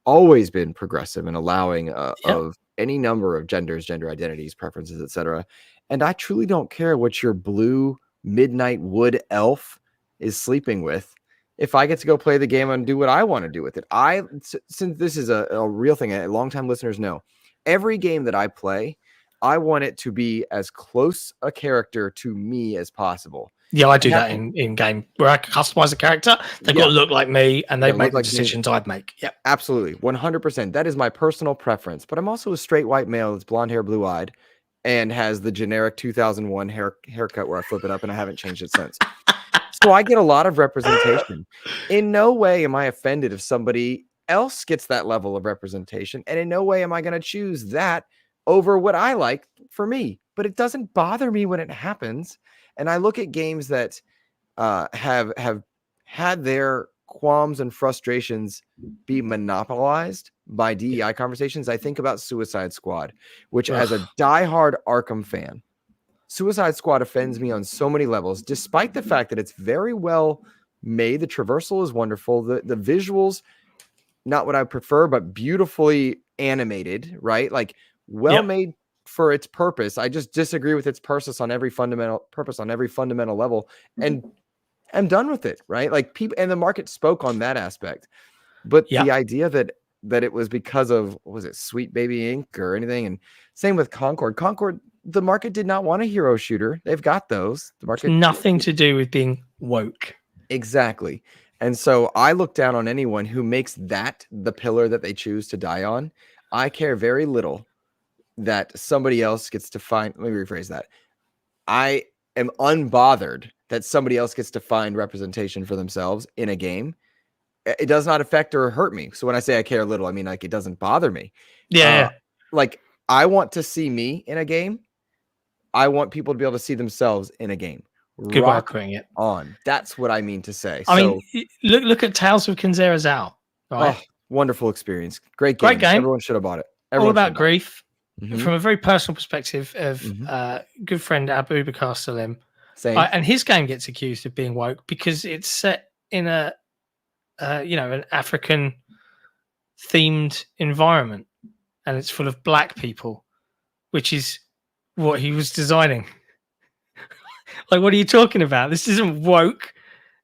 always been progressive and allowing of any number of genders, gender identities, preferences, etc. And I truly don't care what your blue midnight wood elf is sleeping with. If I get to go play the game and do what I want to do with it, since this is a real thing, longtime listeners know, every game that I play, I want it to be as close a character to me as possible. Yeah, I do that in game where I customize a character. They've got to look like me, and they make the decisions I'd make. Yeah, absolutely, 100%. That is my personal preference. But I'm also a straight white male that's blonde hair, blue eyed, and has the generic 2001 haircut where I flip it up, and I haven't changed it since. So I get a lot of representation. In no way am I offended if somebody else gets that level of representation, and in no way am I going to choose that over what I like for me. But it doesn't bother me when it happens. And I look at games that have had their qualms and frustrations be monopolized by DEI conversations. I think about Suicide Squad, which as a diehard Arkham fan, Suicide Squad offends me on so many levels, despite the fact that it's very well made. The traversal is wonderful. The visuals, not what I prefer, but beautifully animated, right? Like made for its purpose. I just disagree with its purpose on every fundamental level, and I'm done with it, right? Like people and the market spoke on that aspect. But the idea that it was because of, was it Sweet Baby Inc. or anything? And same with Concord, the market did not want a hero shooter. They've got those. The market nothing to do with being woke. Exactly. And so I look down on anyone who makes that the pillar that they choose to die on. I care very little that somebody else gets to find. Let me rephrase that. I am unbothered that somebody else gets to find representation for themselves in a game. It does not affect or hurt me. So when I say I care little, I mean like it doesn't bother me. Yeah. Like I want to see me in a game. I want people to be able to see themselves in a game. Good way of putting it. That's what I mean to say. I mean, look at Tales of Kinzera Zao. Right? Oh, wonderful experience. Great game. Everyone should have bought it. All about grief. Mm-hmm. From a very personal perspective of good friend Abu Bakar Salim. And his game gets accused of being woke because it's set in an African themed environment, and it's full of black people, which is what he was designing. Like, what are you talking about? This isn't woke.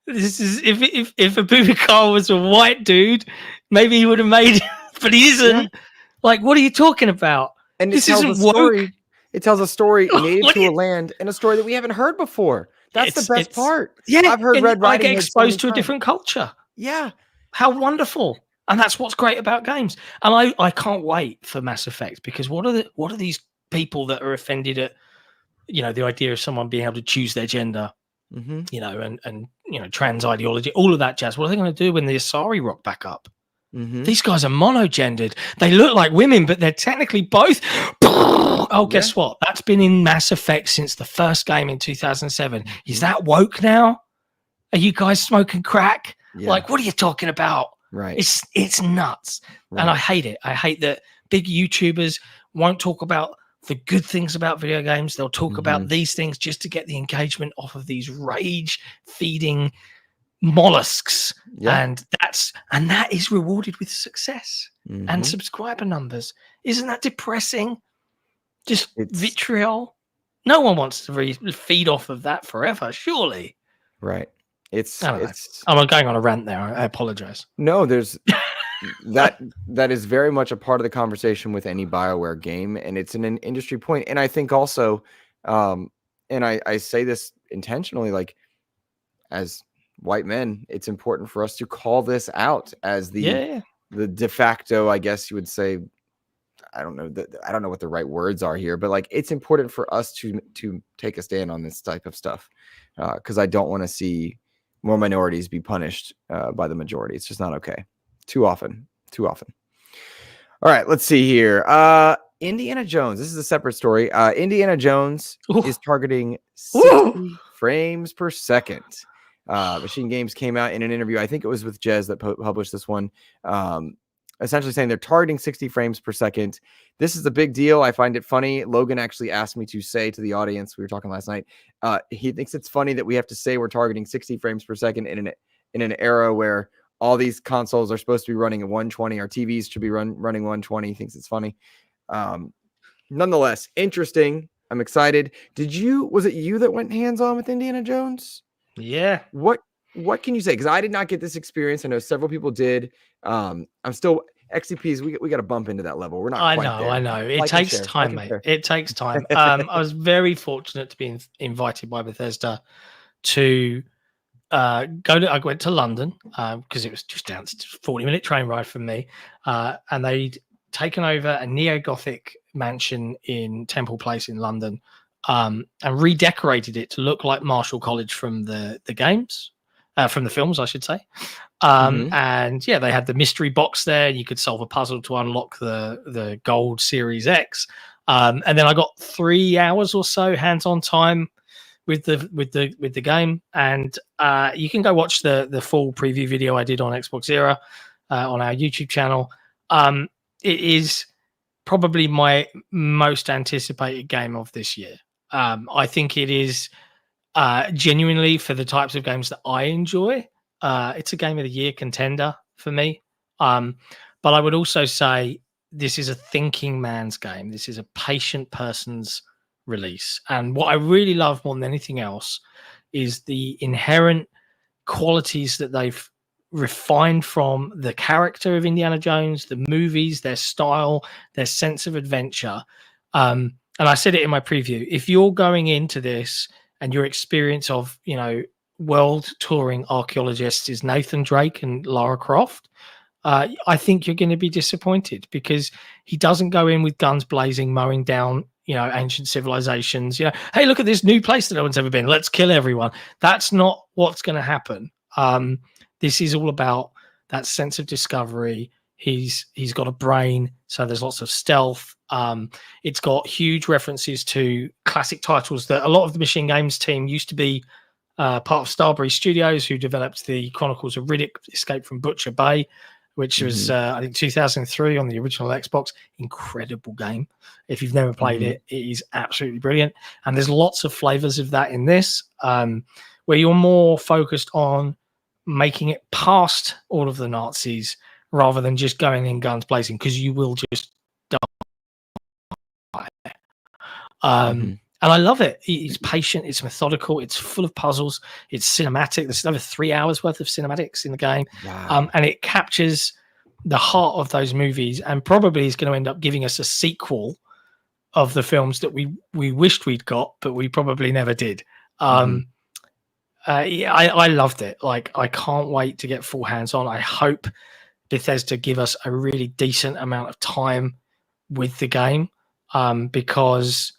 This is if Abu Bakar was a white dude, maybe he would have made it, but he isn't. Yeah. Like, what are you talking about? And this isn't a story. Woke. It tells a story native to a land and a story that we haven't heard before. That's the best part. Yeah, I've heard Red Riding Hood. I get exposed to a different culture. Yeah. How wonderful. And that's what's great about games. And I can't wait for Mass Effect, because what are these people that are offended at, the idea of someone being able to choose their gender, and trans ideology, all of that jazz. What are they going to do when the Asari rock back up? Mm-hmm. These guys are monogendered. They look like women, but they're technically both. Guess what? That's been in Mass Effect since the first game in 2007. Is that woke now? Are you guys smoking crack? Yeah. Like, what are you talking about? Right. It's nuts. Right. And I hate it. I hate that big YouTubers won't talk about the good things about video games. They'll talk about these things just to get the engagement off of these rage feeding mollusks. Yeah. And that is rewarded with success and subscriber numbers. Isn't that depressing? Just vitriol. No one wants to feed off of that forever, surely. Right. I'm going on a rant there. I apologize. No, there's that is very much a part of the conversation with any BioWare game, and it's an industry point. And I think also, and I say this intentionally, like, as white men, it's important for us to call this out as the de facto, I guess you would say. I don't know what the right words are here, but like, it's important for us to take a stand on this type of stuff, because I don't want to see more minorities be punished by the majority. It's just not okay. Too often. All right, let's see here. Indiana Jones. This is a separate story. Indiana Jones is targeting 60 frames per second. Machine Games came out in an interview. I think it was with Jez that published this one. Essentially saying they're targeting 60 frames per second. This is a big deal. I find it funny. Logan actually asked me to say to the audience, we were talking last night, he thinks it's funny that we have to say we're targeting 60 frames per second in an era where all these consoles are supposed to be running at 120. Our TVs should be running 120. He thinks it's funny. Nonetheless, interesting. I'm excited. Was it you that went hands-on with Indiana Jones? Yeah. What can you say? Because I did not get this experience. I know several people did. I'm still XCPs. We got to bump into that level. We're not I quite know, there. I know. It Like and takes share, time, like and mate. share. It takes time. I was very fortunate to be invited by Bethesda to I went to London because it was just down to 40-minute train ride from me, and they'd taken over a neo-Gothic mansion in Temple Place in London, and redecorated it to look like Marshall College from the games, from the films, I should say. And yeah, they had the mystery box there. You could solve a puzzle to unlock the gold Series X, and then I got 3 hours or so hands-on time with the game, and you can go watch the full preview video I did on Xbox Era on our YouTube channel. It is probably my most anticipated game of this year. I think it is genuinely, for the types of games that I enjoy, it's a game of the year contender for me. But I would also say this is a thinking man's game. This is a patient person's release. And what I really love more than anything else is the inherent qualities that they've refined from the character of Indiana Jones, the movies, their style, their sense of adventure. And I said it in my preview. If you're going into this and your experience of, world touring archaeologists is Nathan Drake and Lara Croft, I think you're going to be disappointed, because he doesn't go in with guns blazing, mowing down, ancient civilizations. Hey, look at this new place that no one's ever been. Let's kill everyone. That's not what's going to happen. This is all about that sense of discovery. He's got a brain, so there's lots of stealth. It's got huge references to classic titles that a lot of the Machine Games team used to be part of Starbury Studios, who developed the Chronicles of Riddick: Escape from Butcher Bay, which was I think 2003 on the original Xbox. Incredible game. If you've never played it, it is absolutely brilliant. And there's lots of flavors of that in this, where you're more focused on making it past all of the Nazis rather than just going in guns blazing, because you will just die. And I love it. It's patient, it's methodical, it's full of puzzles, it's cinematic. There's over 3 hours worth of cinematics in the game. Wow. And it captures the heart of those movies, and probably is going to end up giving us a sequel of the films that we wished we'd got, but we probably never did. I loved it. Like, I can't wait to get full hands on. I hope Bethesda give us a really decent amount of time with the game, because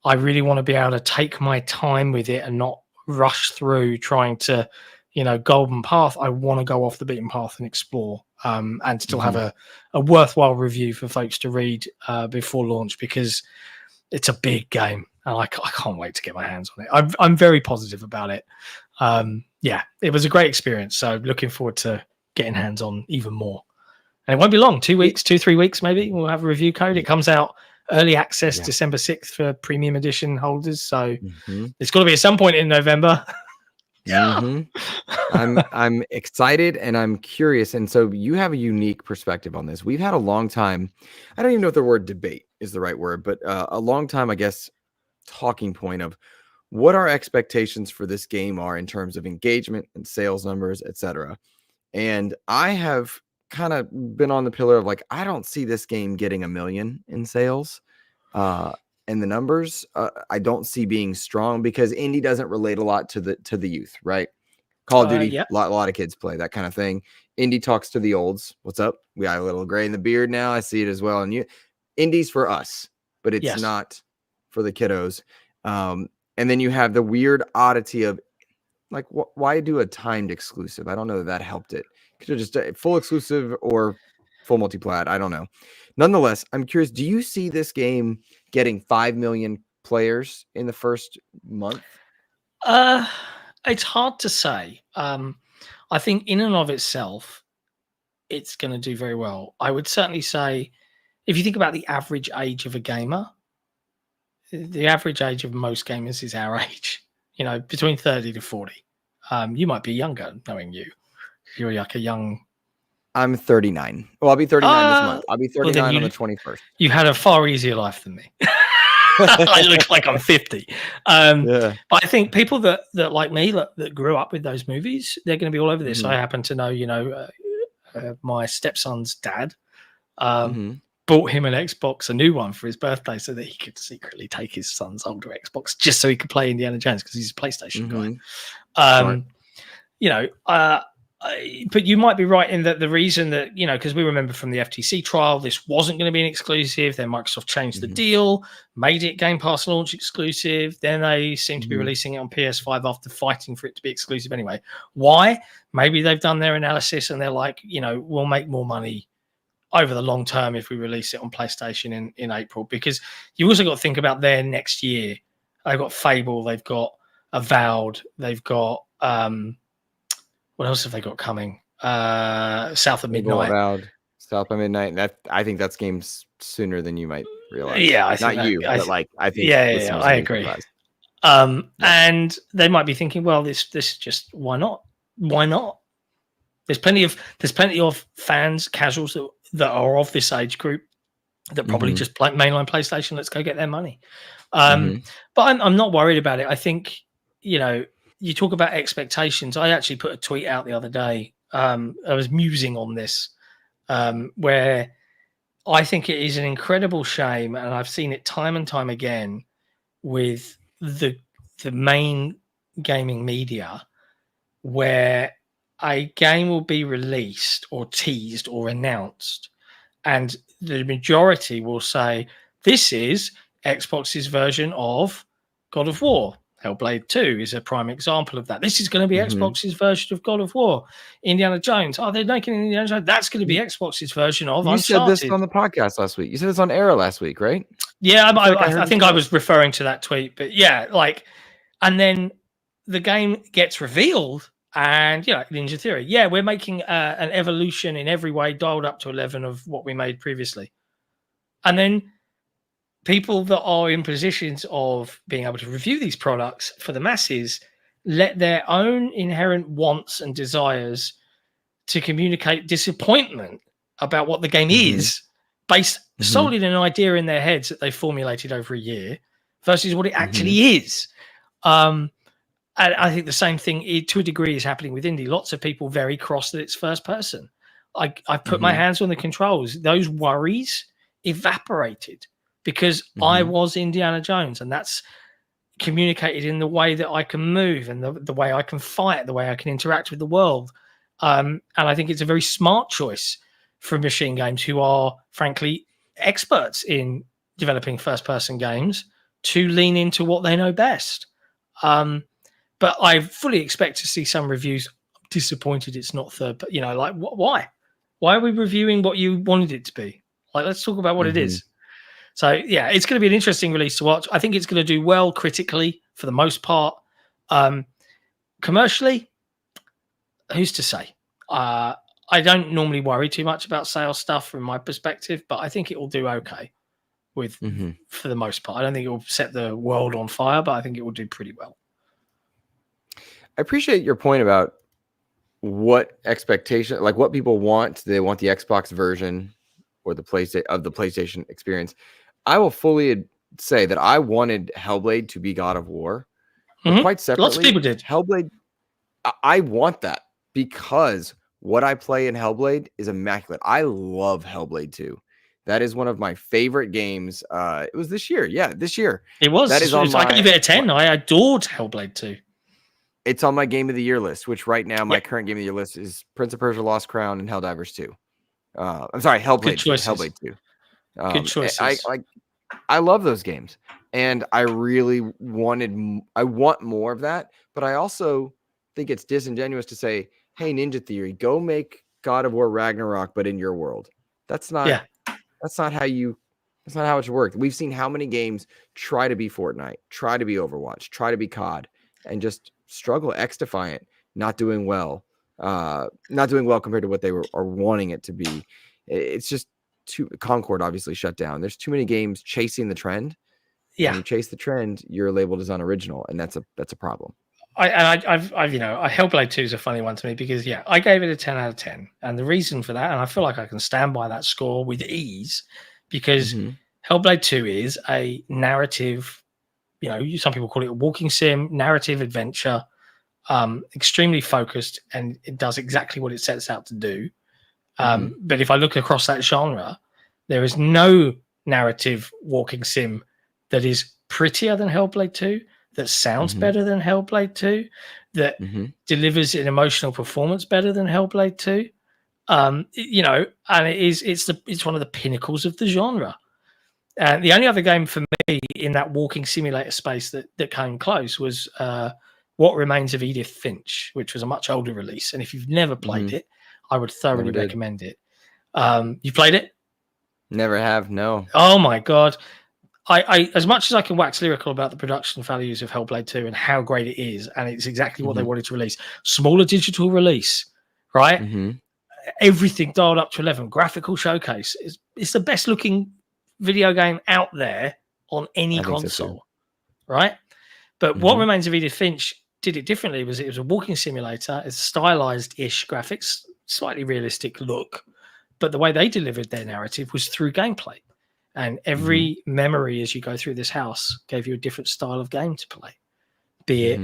I really want to be able to take my time with it and not rush through trying to, golden path. I want to go off the beaten path and explore, and still have a worthwhile review for folks to read before launch, because it's a big game and I can't wait to get my hands on it. I'm very positive about it. Yeah, it was a great experience. So looking forward to getting hands on even more. And it won't be long, 2 weeks, 2-3 weeks, maybe. We'll have a review code. It comes out early access December 6th for premium edition holders. So it's got to be at some point in November. I'm excited and I'm curious. And so you have a unique perspective on this. We've had a long time. I don't even know if the word debate is the right word, but a long time, I guess, talking point of what our expectations for this game are in terms of engagement and sales numbers, etc. And I have kind of been on the pillar of like, I don't see this game getting 1 million in sales. And the numbers I don't see being strong, because indie doesn't relate a lot to the youth, right? Call of Duty, a lot of kids play that kind of thing. Indie talks to the olds. What's up? We got a little gray in the beard now. I see it as well. And indie's for us, but it's not for the kiddos. And then you have the weird oddity of like, why do a timed exclusive? I don't know that helped it. Could have just full exclusive or full multiplat. I don't know. Nonetheless, I'm curious, do you see this game getting 5 million players in the first month? It's hard to say. I think in and of itself, it's going to do very well. I would certainly say, if you think about the average age of a gamer, the average age of most gamers is our age, between 30 to 40. You might be younger, knowing you. You're like a young... I'm 39. Well, I'll be 39 this month. I'll be 39 on the 21st. You had a far easier life than me. I look like I'm 50. Yeah. But I think people that like me that grew up with those movies, they're going to be all over this. Mhm. I happen to know, my stepson's dad Mhm. bought him an Xbox, a new one for his birthday, so that he could secretly take his son's older Xbox just so he could play Indiana Jones because he's a PlayStation guy. Smart. But you might be right in that the reason that, because we remember from the FTC trial, this wasn't going to be an exclusive. Then Microsoft changed the deal, made it Game Pass launch exclusive. Then they seem to be releasing it on PS5 after fighting for it to be exclusive anyway. Why? Maybe they've done their analysis and they're like, we'll make more money over the long term if we release it on PlayStation in April, because you also got to think about their next year. They've got Fable, they've got Avowed, they've got what else have they got coming? South of Midnight. Avowed, South by Midnight. That I think that's games sooner than you might realize. Yeah, I think not you, but like I think. Yeah, I agree. And they might be thinking, well, this just why not? Why not? There's plenty of fans, casuals that are of this age group that probably just play mainline PlayStation. Let's go get their money. But I'm not worried about it. I think, you talk about expectations. I actually put a tweet out the other day. I was musing on this, where I think it is an incredible shame, and I've seen it time and time again with the main gaming media, where a game will be released or teased or announced, and the majority will say, this is Xbox's version of God of War. Hellblade 2 is a prime example of that. This is going to be Xbox's version of God of War. Indiana Jones. Oh, they're making Indiana Jones. That's going to be Xbox's version of Uncharted. You said this on the podcast last week. You said this on Era last week, right? Yeah, I think I was referring to that tweet. But yeah, and then the game gets revealed, and Ninja Theory. Yeah, we're making an evolution in every way, dialed up to 11 of what we made previously. And then people that are in positions of being able to review these products for the masses let their own inherent wants and desires to communicate disappointment about what the game is based solely on an idea in their heads that they formulated over a year versus what it actually is. And I think the same thing to a degree is happening with indie. Lots of people very cross that it's first person. I put my hands on the controls. Those worries evaporated because I was Indiana Jones, and that's communicated in the way that I can move and the way I can fight, the way I can interact with the world. And I think it's a very smart choice for Machine Games, who are, frankly, experts in developing first-person games, to lean into what they know best. But I fully expect to see some reviews disappointed it's not third. But why? Why are we reviewing what you wanted it to be? Let's talk about what it is. So yeah, it's going to be an interesting release to watch. I think it's going to do well critically for the most part. Commercially, who's to say? I don't normally worry too much about sales stuff from my perspective, but I think it will do okay for the most part. I don't think it will set the world on fire, but I think it will do pretty well. I appreciate your point about what expectation, like what people want. They want the Xbox version or the PlayStation experience. I will fully say that I wanted Hellblade to be God of War. But quite separately, lots of people did. Hellblade, I want that because what I play in Hellblade is immaculate. I love Hellblade 2. That is one of my favorite games. It was this year. Yeah, this year. It was. That is I gave it a 10. I adored Hellblade 2. It's on my Game of the Year list, which right now my current Game of the Year list is Prince of Persia: Lost Crown and Helldivers 2. I'm sorry, Hellblade 2. Hellblade 2. Good choices. I love those games, and I really I want more of that, but I also think it's disingenuous to say, hey, Ninja Theory, go make God of War Ragnarok, but in your world. That's not how it's worked. We've seen how many games try to be Fortnite, try to be Overwatch, try to be COD, and just struggle. X-Defiant, not doing well compared to what they are wanting it to be. It's just Concord obviously shut down. There's too many games chasing the trend. When you chase the trend, you're labeled as unoriginal, and that's a problem. Hellblade 2 is a funny one to me because I gave it a 10 out of 10, and the reason for that, and I feel like I can stand by that score with ease, because Hellblade 2 is a narrative, some people call it a walking sim, narrative adventure, extremely focused, and it does exactly what it sets out to do. But if I look across that genre, there is no narrative walking sim that is prettier than Hellblade 2, that sounds better than Hellblade 2, that delivers an emotional performance better than Hellblade 2. And it's one of the pinnacles of the genre. And the only other game for me in that walking simulator space that came close was What Remains of Edith Finch, which was a much older release. And if you've never played it, I would thoroughly recommend it. You played it? Never have, no. Oh my God. I as much as I can wax lyrical about the production values of Hellblade 2 and how great it is, and it's exactly what they wanted to release. Smaller digital release, right? Everything dialed up to 11. Graphical showcase. It's the best looking video game out there on any console, right? But What Remains of Edith Finch did it differently. It was a walking simulator. It's stylized-ish graphics, slightly realistic look. But the way they delivered their narrative was through gameplay. And every memory as you go through this house gave you a different style of game to play, be it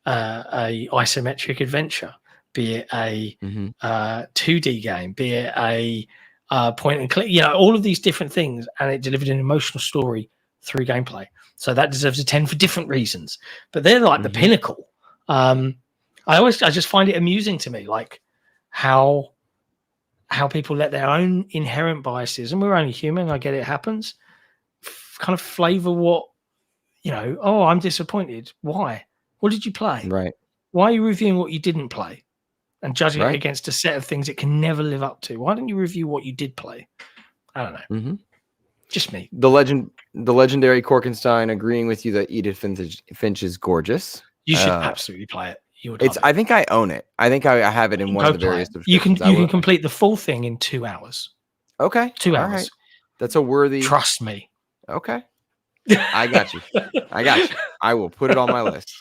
a isometric adventure, be it a 2D game, be it a point and click, all of these different things. And it delivered an emotional story through gameplay. So that deserves a 10 for different reasons. But they're like the pinnacle. I just find it amusing to me, like how people let their own inherent biases, and we're only human, I get it happens, kind of flavor what, I'm disappointed. Why? What did you play? Right. Why are you reviewing what you didn't play and judging it against a set of things it can never live up to? Why don't you review what you did play? I don't know. Just me. The legendary Korkenstein agreeing with you that Edith Finch is gorgeous. You should absolutely play it. I think I own it. I think I have it in one of the various subscriptions. You can complete the full thing in 2 hours. Okay. 2 hours. Right. That's a worthy. Trust me. Okay. I got you. I will put it on my list.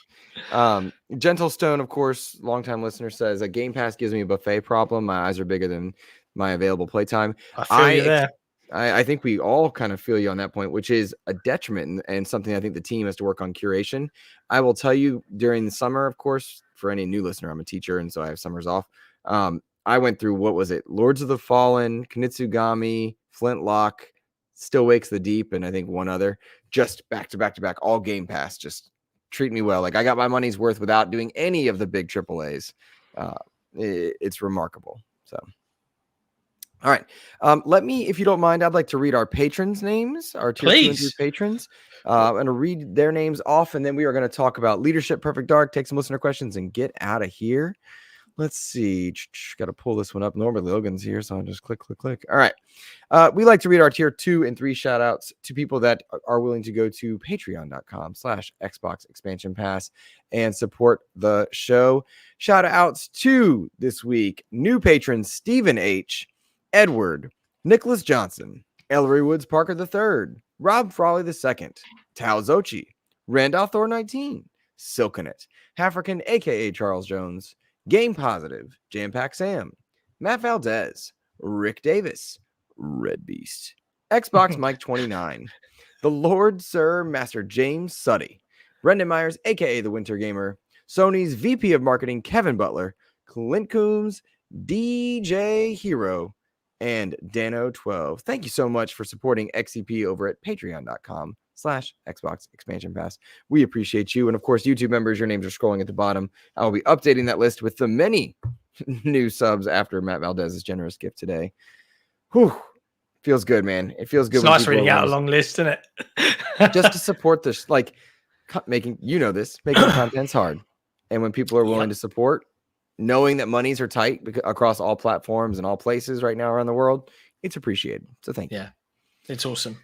Gentle Stone, of course, longtime listener, says a Game Pass gives me a buffet problem. My eyes are bigger than my available playtime. I feel you there. I think we all kind of feel you on that point, which is a detriment and something I think the team has to work on curation. I will tell you during the summer, of course, for any new listener, I'm a teacher, and so I have summers off. I went through, what was it? Lords of the Fallen, Kunitsugami, Flintlock, Still Wakes the Deep, and I think one other, just back to back to back, all Game Pass, just treat me well. Like I got my money's worth without doing any of the big AAAs. It's remarkable. So. All right. Let me, if you don't mind, I'd like to read our patrons' names, our tier 2 and 3 patrons. I'm going to read their names off, and then we are going to talk about Leadership Perfect Dark, take some listener questions, and get out of here. Let's see. Got to pull this one up. Normally Logan's here, so I'll just click. All right. We like to read our tier 2 and 3 shout outs to people that are willing to go to patreon.com/Xbox Expansion Pass and support the show. Shout outs to this week, new patrons Stephen H., Edward, Nicholas Johnson, Ellery Woods Parker III, Rob Frawley II, Tao Zochi, Randolph Thor 19, Silkenet, African aka Charles Jones, Game Positive, Jam Pack Sam, Matt Valdez, Rick Davis, Red Beast, Xbox Mike 29, the Lord Sir Master James Suddy, Brendan Myers aka the Winter Gamer, Sony's VP of Marketing Kevin Butler, Clint Coombs, DJ Hero, and Dano12. Thank you so much for supporting XEP over at patreon.com/Xbox Expansion Pass. We appreciate you. And of course, YouTube members, your names are scrolling at the bottom. I will be updating that list with the many new subs after Matt Valdez's generous gift today. Whew. Feels good, man. It feels good. It's nice reading out a long list, isn't it? Just to support this, like making content's hard. And when people are willing to support, knowing that monies are tight across all platforms and all places right now around the world, it's appreciated. So thank you. Yeah, it's awesome.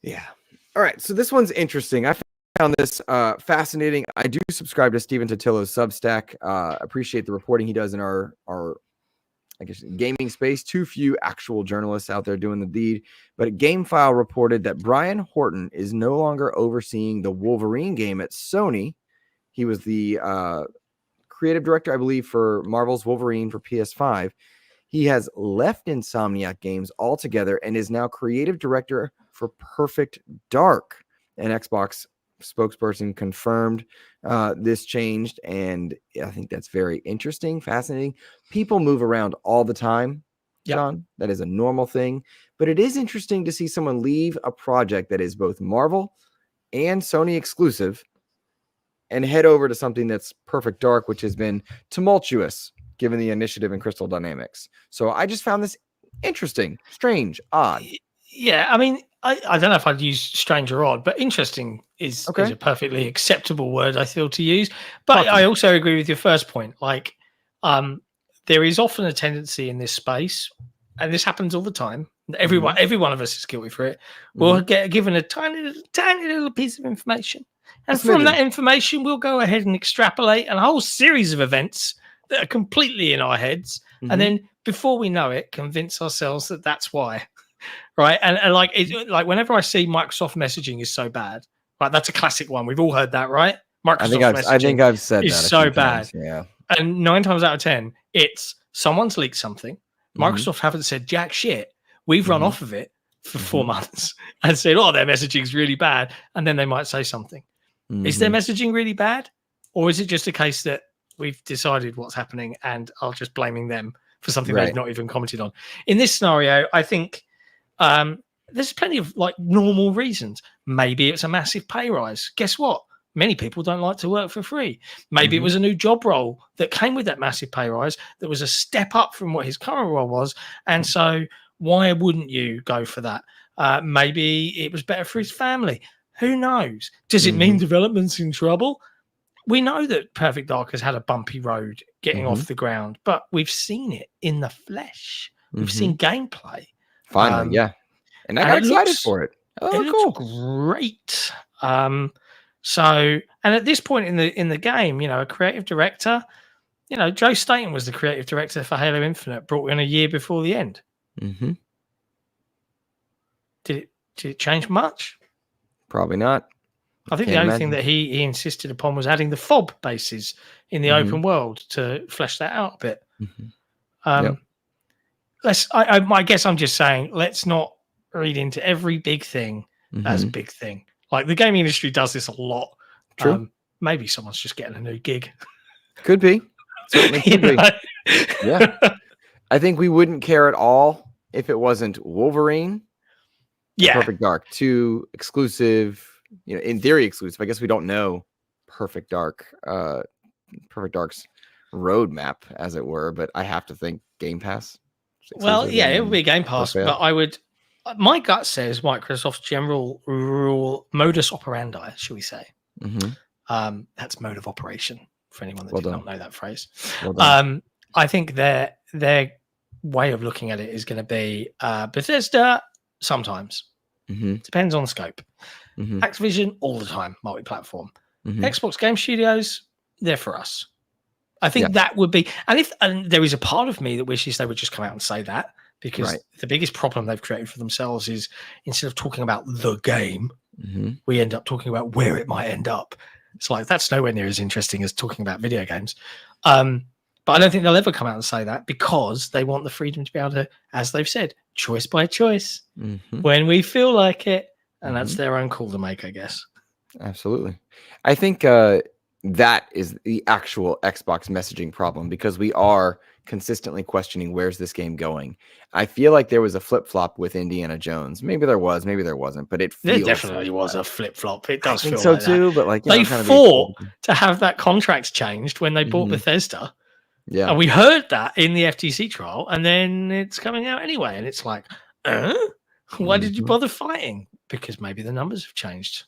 Yeah. All right. So this one's interesting. I found this fascinating. I do subscribe to Steven Totillo's Substack. Appreciate the reporting he does in our I guess gaming space. Too few actual journalists out there doing the deed. But GameFile reported that Brian Horton is no longer overseeing the Wolverine game at Sony. He was the creative director, I believe, for Marvel's Wolverine for PS5. He has left Insomniac Games altogether and is now creative director for Perfect Dark. An Xbox spokesperson confirmed this changed, and I think that's very interesting, fascinating. People move around all the time, John. That is a normal thing, but it is interesting to see someone leave a project that is both Marvel and Sony exclusive and head over to something that's Perfect Dark, which has been tumultuous given the initiative in Crystal Dynamics. So I just found this interesting, strange, odd. Yeah, I mean, I don't know if I'd use strange or odd, but interesting is a perfectly acceptable word, I feel, to use. But I also agree with your first point. Like, there is often a tendency in this space, and this happens all the time. Every one of us is guilty for it. We'll get given a tiny little piece of information. And from that information, we'll go ahead and extrapolate a whole series of events that are completely in our heads. And then before we know it, convince ourselves that that's why. Right. And like, whenever I see Microsoft messaging is so bad, right? That's a classic one. We've all heard that, right? Microsoft I think I've said is that so bad. Times, yeah. And 9 times out of 10, it's someone's leaked something. Microsoft haven't said jack shit. We've run off of it for 4 months and said, oh, their messaging is really bad. And then they might say something. Is their messaging really bad? Or is it just a case that we've decided what's happening and are just blaming them for something they've not even commented on? In this scenario, I think there's plenty of like normal reasons. Maybe it's a massive pay rise. Guess what? Many people don't like to work for free. Maybe it was a new job role that came with that massive pay rise that was a step up from what his current role was. And so why wouldn't you go for that? Maybe it was better for his family. Who knows? Does it mean development's in trouble? We know that Perfect Dark has had a bumpy road getting off the ground, but we've seen it in the flesh. We've seen gameplay. Finally, and I got excited for it. Oh, it looks great. So, and at this point in the game, you know, a creative director, you know, Joe Staten was the creative director for Halo Infinite, brought in a year before the end. Did it change much? Probably not. I think the only thing that he insisted upon was adding the fob bases in the open world to flesh that out a bit. I guess I'm just saying, let's not read into every big thing as a big thing. Like the gaming industry does this a lot. True. Maybe someone's just getting a new gig. Could be. Certainly could be. Yeah. I think we wouldn't care at all if it wasn't Wolverine. Perfect Dark 2 exclusive, you know, in theory exclusive. I guess we don't know Perfect Dark's roadmap, as it were, but I have to think Game Pass. Well, yeah, it would be Game Pass, but my gut says Microsoft's general rule modus operandi, shall we say. That's mode of operation for anyone that did not know that phrase. I think their way of looking at it is going to be Bethesda sometimes. Depends on the scope. Activision all the time, multi-platform. Xbox Game Studios, they're for us. I think that would be, and there is a part of me that wishes they would just come out and say that, because the biggest problem they've created for themselves is instead of talking about the game, we end up talking about where it might end up. It's like, that's nowhere near as interesting as talking about video games. But I don't think they'll ever come out and say that, because they want the freedom to be able to, as they've said, choice by choice when we feel like it. And that's their own call to make, I guess. Absolutely. I think that is the actual Xbox messaging problem, because we are consistently questioning, where's this game going? I feel like there was a flip-flop with Indiana Jones. Maybe there was, maybe there wasn't, but it feels there definitely was a flip-flop. It does feel so like too, that. But like they fought to have that contract changed when they bought Bethesda. Yeah. And we heard that in the FTC trial, and then it's coming out anyway. And it's like, why did you bother fighting? Because maybe the numbers have changed.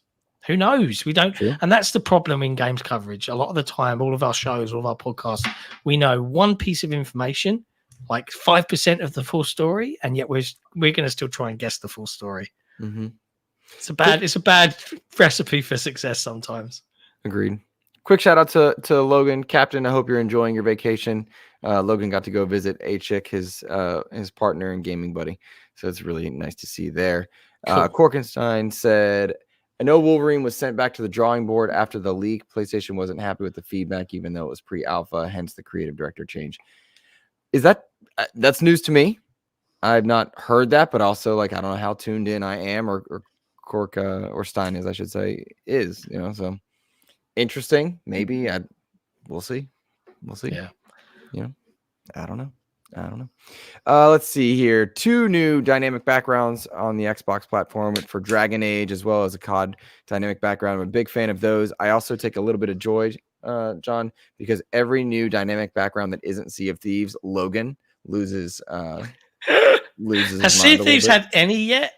Who knows? We don't. Sure. And that's the problem in games coverage. A lot of the time, all of our shows, all of our podcasts, we know one piece of information, like 5% of the full story, and yet we're going to still try and guess the full story. It's a bad recipe for success sometimes. Agreed. Quick shout out to Logan, Captain. I hope you're enjoying your vacation. Logan got to go visit Achik, his partner and gaming buddy. So it's really nice to see you there. Cool. Korkenstein said, I know Wolverine was sent back to the drawing board after the leak. PlayStation wasn't happy with the feedback, even though it was pre-alpha, hence the creative director change. Is that's news to me? I've not heard that, but also like I don't know how tuned in I am or Cork or Stein is, I should say, is, you know, so interesting. Maybe we'll see. We'll see. Yeah. You know, I don't know. Let's see here. 2 new dynamic backgrounds on the Xbox platform for Dragon Age, as well as a COD dynamic background. I'm a big fan of those. I also take a little bit of joy, John, because every new dynamic background that isn't Sea of Thieves, Logan loses Has Sea of Thieves had any yet?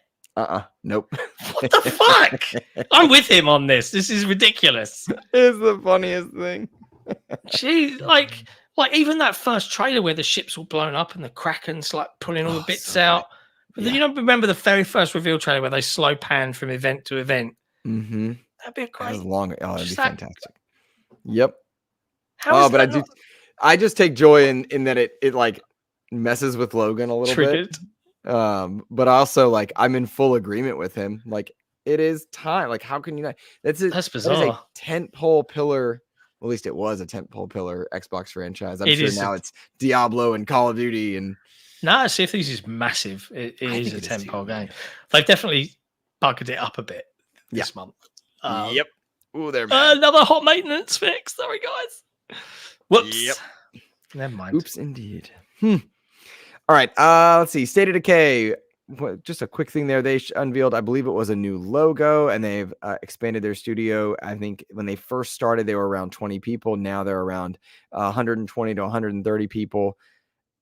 Nope. What the fuck? I'm with him on this. This is ridiculous. It's the funniest thing. Gee, like even that first trailer where the ship's all blown up and the Kraken's like pulling all the bits out. But then, you know, remember the very first reveal trailer where they slow pan from event to event? Mm-hmm. That'd be a great. That'd be fantastic. Yep. But I just take joy in that it like messes with Logan a little bit. But also like I'm in full agreement with him. Like it is time. Like how can you not? That's bizarre. That is a tentpole pillar. At least it was a tentpole pillar Xbox franchise. I'm sure now it's Diablo and Call of Duty and. No, Sea of Thieves is massive. It is a tentpole game. They've definitely bugged it up a bit this month. Yep. Ooh, they're another hot maintenance fix. Sorry, guys. Whoops. Yep. Never mind. Oops, indeed. All right. Let's see. State of Decay. Just a quick thing there. They unveiled, I believe it was a new logo, and they've expanded their studio. I think when they first started, they were around 20 people. Now they're around 120 to 130 people.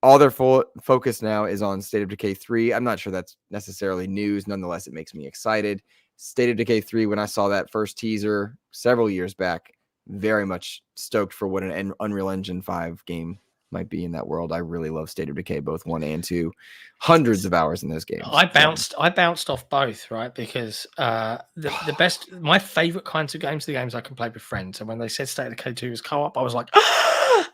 All their full focus now is on State of Decay 3. I'm not sure that's necessarily news. Nonetheless, it makes me excited. State of Decay 3, when I saw that first teaser several years back, very much stoked for what an Unreal Engine 5 game might be in that world. I really love State of Decay, both 1 and 2. Hundreds of hours in those games. I bounced off both, right? Because the best, my favorite kinds of games are the games I can play with friends. And when they said State of Decay 2 was co-op, I was like,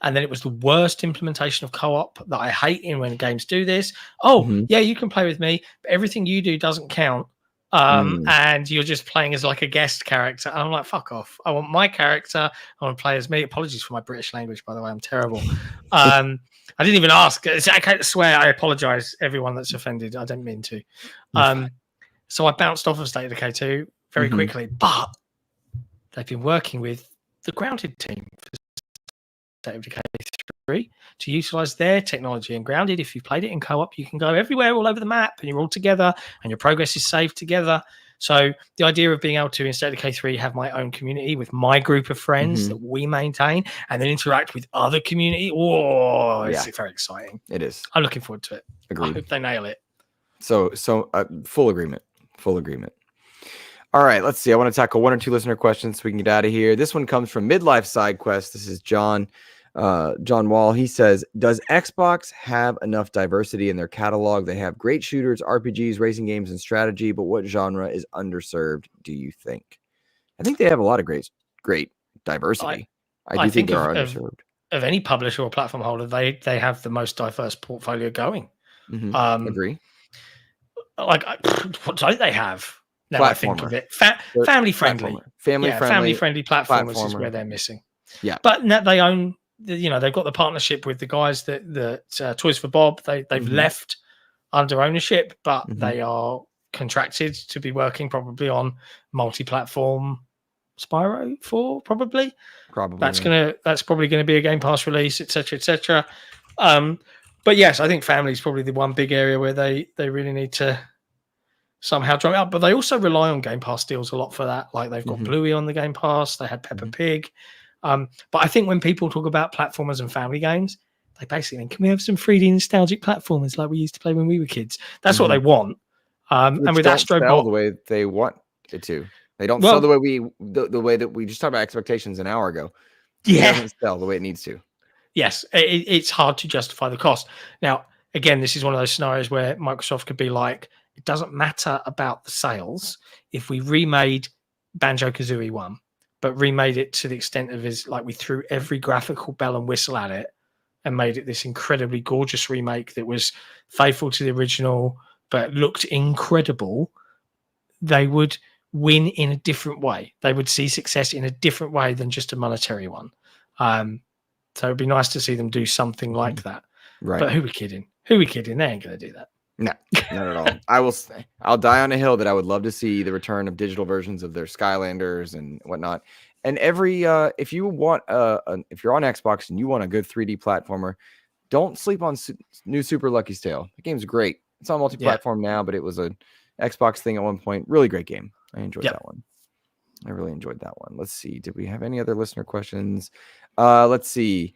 and then it was the worst implementation of co-op that I hate in when games do this. Yeah, you can play with me, but everything you do doesn't count. And you're just playing as like a guest character. And I'm like, fuck off. I want my character. I want to play as me. Apologies for my British language, by the way. I'm terrible. I didn't even ask. I can't swear. I apologize, everyone that's offended. I don't mean to. So I bounced off of State of Decay 2 very quickly, but they've been working with the Grounded team for State of Decay 3 to utilize their technology. And Grounded, if you've played it in co-op, you can go everywhere all over the map and you're all together and your progress is saved together. So the idea of being able to, in State of Decay 3, have my own community with my group of friends that we maintain and then interact with other community. It's very exciting. It is. I'm looking forward to it. Agreed. I hope they nail it. So full agreement. All right, let's see. I want to tackle 1 or 2 listener questions so we can get out of here. This one comes from Midlife Side Quest. This is John Wall. He says, does Xbox have enough diversity in their catalog? They have great shooters, RPGs, racing games, and strategy, but what genre is underserved, do you think? I think they have a lot of great diversity. I do think they are underserved. Of any publisher or platform holder, they have the most diverse portfolio going. Agree. Like, what don't they have? Now I think of it, family friendly platformers is where they're missing. Yeah, but they own. They've got the partnership with the guys that Toys for Bob. They've left under ownership, but they are contracted to be working probably on multi-platform Spyro 4. Probably that's probably gonna be a Game Pass release, etc. But yes, I think family is probably the one big area where they really need to somehow drum it up, but they also rely on Game Pass deals a lot for that. Like they've got Bluey on the Game Pass, they had Peppa Pig. But I think when people talk about platformers and family games, they basically mean, can we have some 3D nostalgic platformers like we used to play when we were kids? That's what they want. And with Astrobot, the way they want it to. They don't sell the way that we just talked about expectations an hour ago. It doesn't sell the way it needs to. Yes, it's hard to justify the cost. Now, again, this is one of those scenarios where Microsoft could be like, it doesn't matter about the sales if we remade Banjo-Kazooie 1, but remade it to the extent of we threw every graphical bell and whistle at it and made it this incredibly gorgeous remake that was faithful to the original but looked incredible. They would win in a different way. They would see success in a different way than just a monetary one. So it'd be nice to see them do something like that. Right. But who are we kidding? They ain't going to do that. No, not at all. I'll die on a hill that I would love to see the return of digital versions of their Skylanders and whatnot. And every if you want if you're on Xbox and you want a good 3D platformer, don't sleep on new Super Lucky's Tale. The game's great. It's on multi-platform now, but it was a Xbox thing at one point. Really great game. I enjoyed that one. I really enjoyed that one. Let's see. Did we have any other listener questions? Let's see.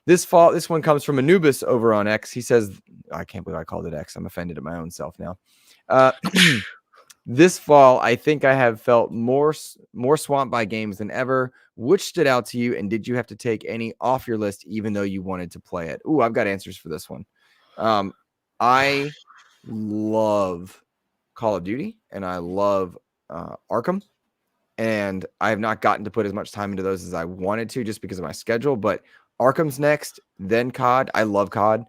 This one comes from Anubis over on X. He says, I can't believe I called it X. I'm offended at my own self now. This fall, I think I have felt more swamped by games than ever. Which stood out to you, and did you have to take any off your list even though you wanted to play it? Ooh, I've got answers for this one. I love Call of Duty, and I love Arkham. And I have not gotten to put as much time into those as I wanted to just because of my schedule. But Arkham's next, then COD. I love COD.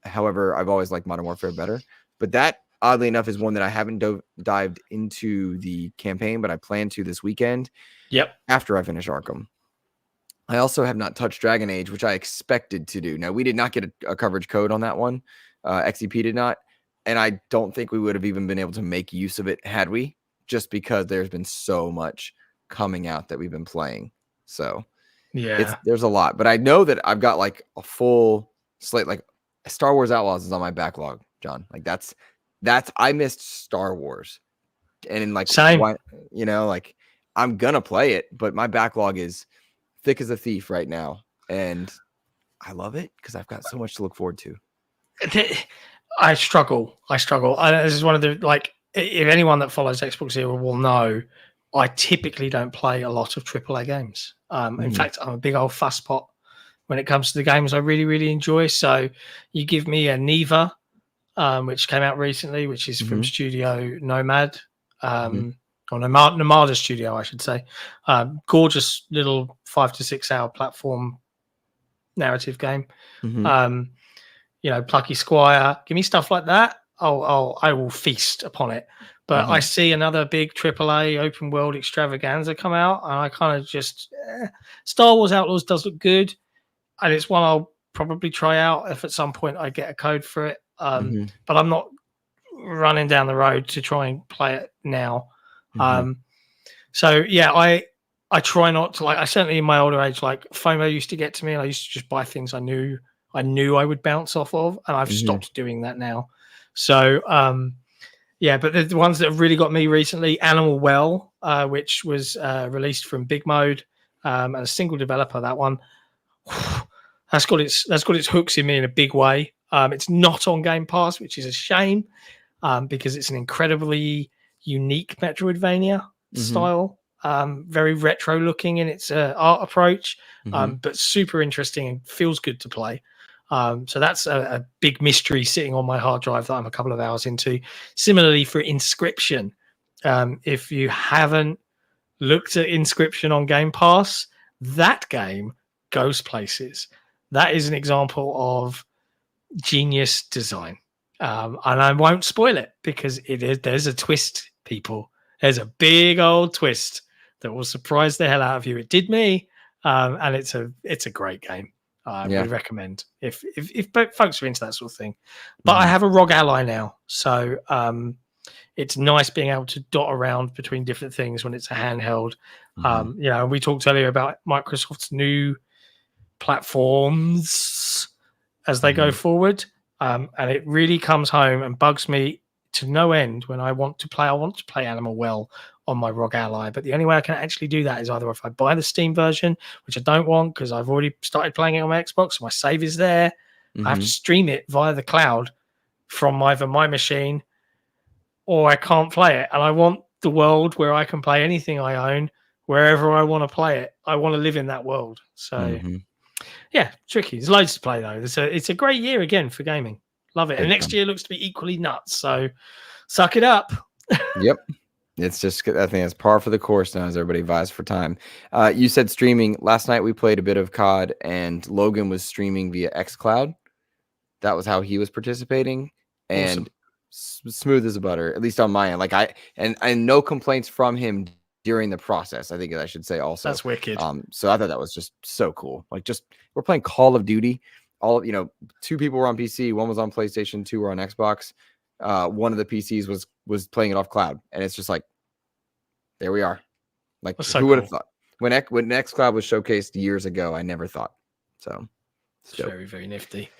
However, I've always liked Modern Warfare better. But that, oddly enough, is one that I haven't dived into the campaign, but I plan to this weekend. Yep. After I finish Arkham. I also have not touched Dragon Age, which I expected to do. Now, we did not get a coverage code on that one. XEP did not. And I don't think we would have even been able to make use of it had we, just because there's been so much coming out that we've been playing. So there's a lot, but I know that I've got like a full slate. Like Star Wars Outlaws is on my backlog, John. Like that's I missed Star Wars, and in like, same. Like I'm gonna play it, but my backlog is thick as a thief right now, and I love it because I've got so much to look forward to. I struggle. This is one of the, like, if anyone that follows Xbox Era will know, I typically don't play a lot of AAA games. In fact, I'm a big old fusspot when it comes to the games I really, really enjoy. So you give me a Neva, which came out recently, which is from Studio Nomad, or Nomada Studio, I should say. Gorgeous little 5 to 6 hour platform narrative game. Plucky Squire. Give me stuff like that. I will feast upon it. But I see another big AAA open world extravaganza come out, and I kind of just Star Wars Outlaws does look good, and it's one I'll probably try out if at some point I get a code for it. But I'm not running down the road to try and play it now. So yeah, I try not to, like, I certainly in my older age, like FOMO used to get to me, and I used to just buy things I knew I would bounce off of, and I've stopped doing that now. So but the ones that have really got me recently, Animal Well, which was released from Big Mode, and a single developer. That one, that's got its hooks in me in a big way. It's not on Game Pass, which is a shame, because it's an incredibly unique Metroidvania style, very retro looking in its art approach, but super interesting and feels good to play. So that's a big mystery sitting on my hard drive that I'm a couple of hours into. Similarly for Inscription, if you haven't looked at Inscription on Game Pass, that game goes places. That is an example of genius design, and I won't spoil it because there's a twist, people. There's a big old twist that will surprise the hell out of you. It did me, and it's a great game. I would recommend if folks are into that sort of thing. But I have a ROG Ally now, so it's nice being able to dot around between different things when it's a handheld. We talked earlier about Microsoft's new platforms as they go forward, and it really comes home and bugs me to no end when I want to play Animal Well on my ROG Ally, but the only way I can actually do that is either if I buy the Steam version, which I don't want because I've already started playing it on my Xbox, so my save is there. I have to stream it via the cloud from either my machine, or I can't play it. And I want the world where I can play anything I own wherever I want to play it. I want to live in that world. So yeah, tricky. There's loads to play though. It's a great year again for gaming. Love it. And next year looks to be equally nuts. So suck it up. Yep. It's just, I think it's par for the course now as everybody vies for time. You said streaming. Last night we played a bit of COD, and Logan was streaming via xCloud. That was how he was participating, and smooth as a butter, at least on my end. Like and no complaints from him during the process. I think I should say also. That's wicked. So I thought that was just so cool. Like, just we're playing Call of Duty. Two people were on PC, one was on PlayStation, 2 were on Xbox. one of the PCs was playing it off cloud, and it's just like, there we are. Like, who would have thought? When xCloud was showcased years ago, I never thought. So it's very, very nifty.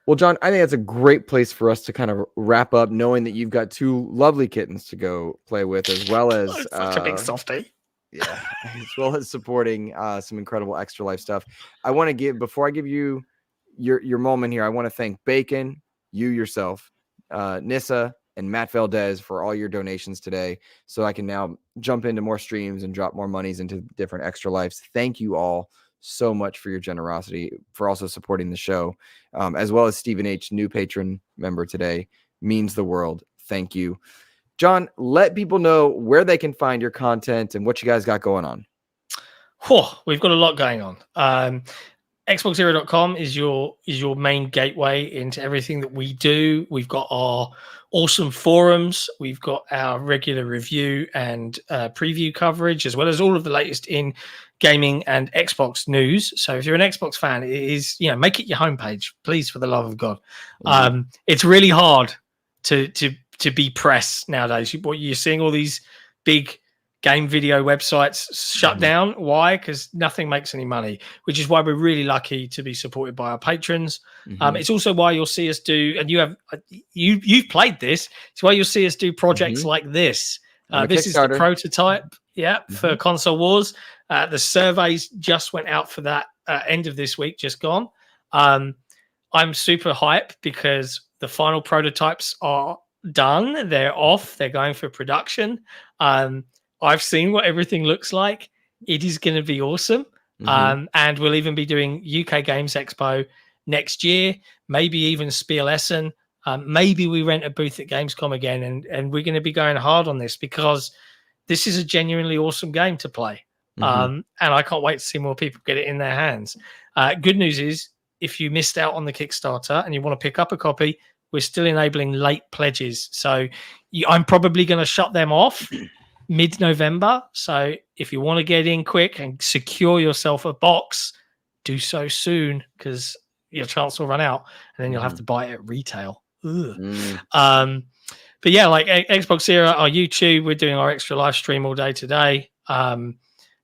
Well, John, I think that's a great place for us to kind of wrap up, knowing that you've got 2 lovely kittens to go play with, as well as such a big softie. Yeah, as well as supporting some incredible Extralife stuff. I want to before I give you your moment here, I want to thank Bacon, you yourself, Nissa, and Matt Valdez for all your donations today, so I can now jump into more streams and drop more monies into different Extralifes. Thank you all so much for your generosity, for also supporting the show, as well as Stephen H., new patron member today. Means the world. Thank you. John, let people know where they can find your content and what you guys got going on. We've got a lot going on. XboxZero.com is your main gateway into everything that we do. We've got our awesome forums. We've got our regular review and preview coverage, as well as all of the latest in gaming and Xbox news. So if you're an Xbox fan, it is, make it your homepage, please, for the love of God. It's really hard to be press nowadays. You're seeing all these big game video websites shut down. Why? Because nothing makes any money, which is why we're really lucky to be supported by our patrons. It's also why you'll see us do, and you've played this, it's why you'll see us do projects like this. This is the prototype, for Console Wars. The surveys just went out for that end of this week, just gone. I'm super hyped because the final prototypes are done. They're off. They're going for production. I've seen what everything looks like. It is going to be awesome. And we'll even be doing UK Games Expo next year, maybe even Spiel Essen. Maybe we rent a booth at Gamescom again, and we're going to be going hard on this because this is a genuinely awesome game to play. And I can't wait to see more people get it in their hands. Good news is, if you missed out on the Kickstarter and you want to pick up a copy, we're still enabling late pledges. So I'm probably going to shut them off mid-November. So if you want to get in quick and secure yourself a box, do so soon, because your chance will run out and then you'll have to buy it at retail. But yeah, like Xbox Zero, our YouTube, we're doing our extra live stream all day today.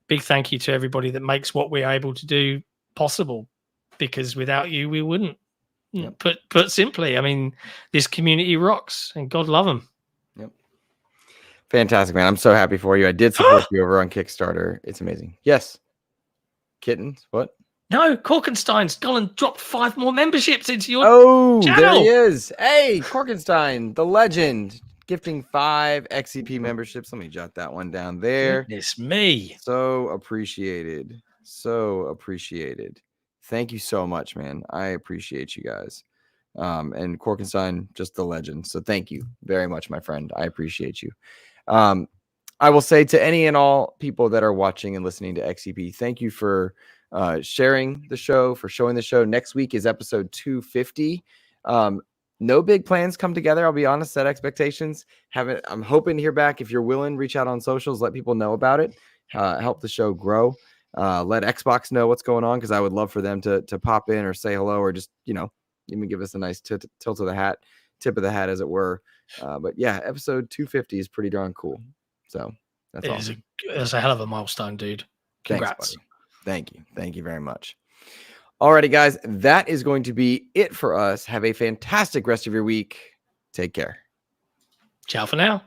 Big thank you to everybody that makes what we're able to do possible, because without you, we wouldn't. Put simply, I mean, this community rocks, and God love them. Fantastic, man. I'm so happy for you. I did support you over on Kickstarter. It's amazing. Yes. Kittens, what? No, Korkenstein's gone and dropped 5 more memberships into your channel. There he is. Hey, Korkenstein, the legend, gifting 5 XEP memberships. Let me jot that one down there. Goodness me. So appreciated. So appreciated. Thank you so much, man. I appreciate you guys. And Korkenstein, just the legend. So thank you very much, my friend. I appreciate you. I will say to any and all people that are watching and listening to XEP, thank you for sharing the show, for showing the show. Next week is episode 250. No big plans come together. I'll be honest, set expectations. I'm hoping to hear back. If you're willing, reach out on socials, let people know about it, help the show grow. Let Xbox know what's going on, because I would love for them to pop in or say hello, or just, even give us a nice tilt of the hat, tip of the hat, as it were. But yeah, episode 250 is pretty darn cool. So that's awesome. It's a hell of a milestone, dude. Congrats. Thanks, buddy. Thank you very much. Alrighty, guys, that is going to be it for us. Have a fantastic rest of your week. Take care. Ciao for now.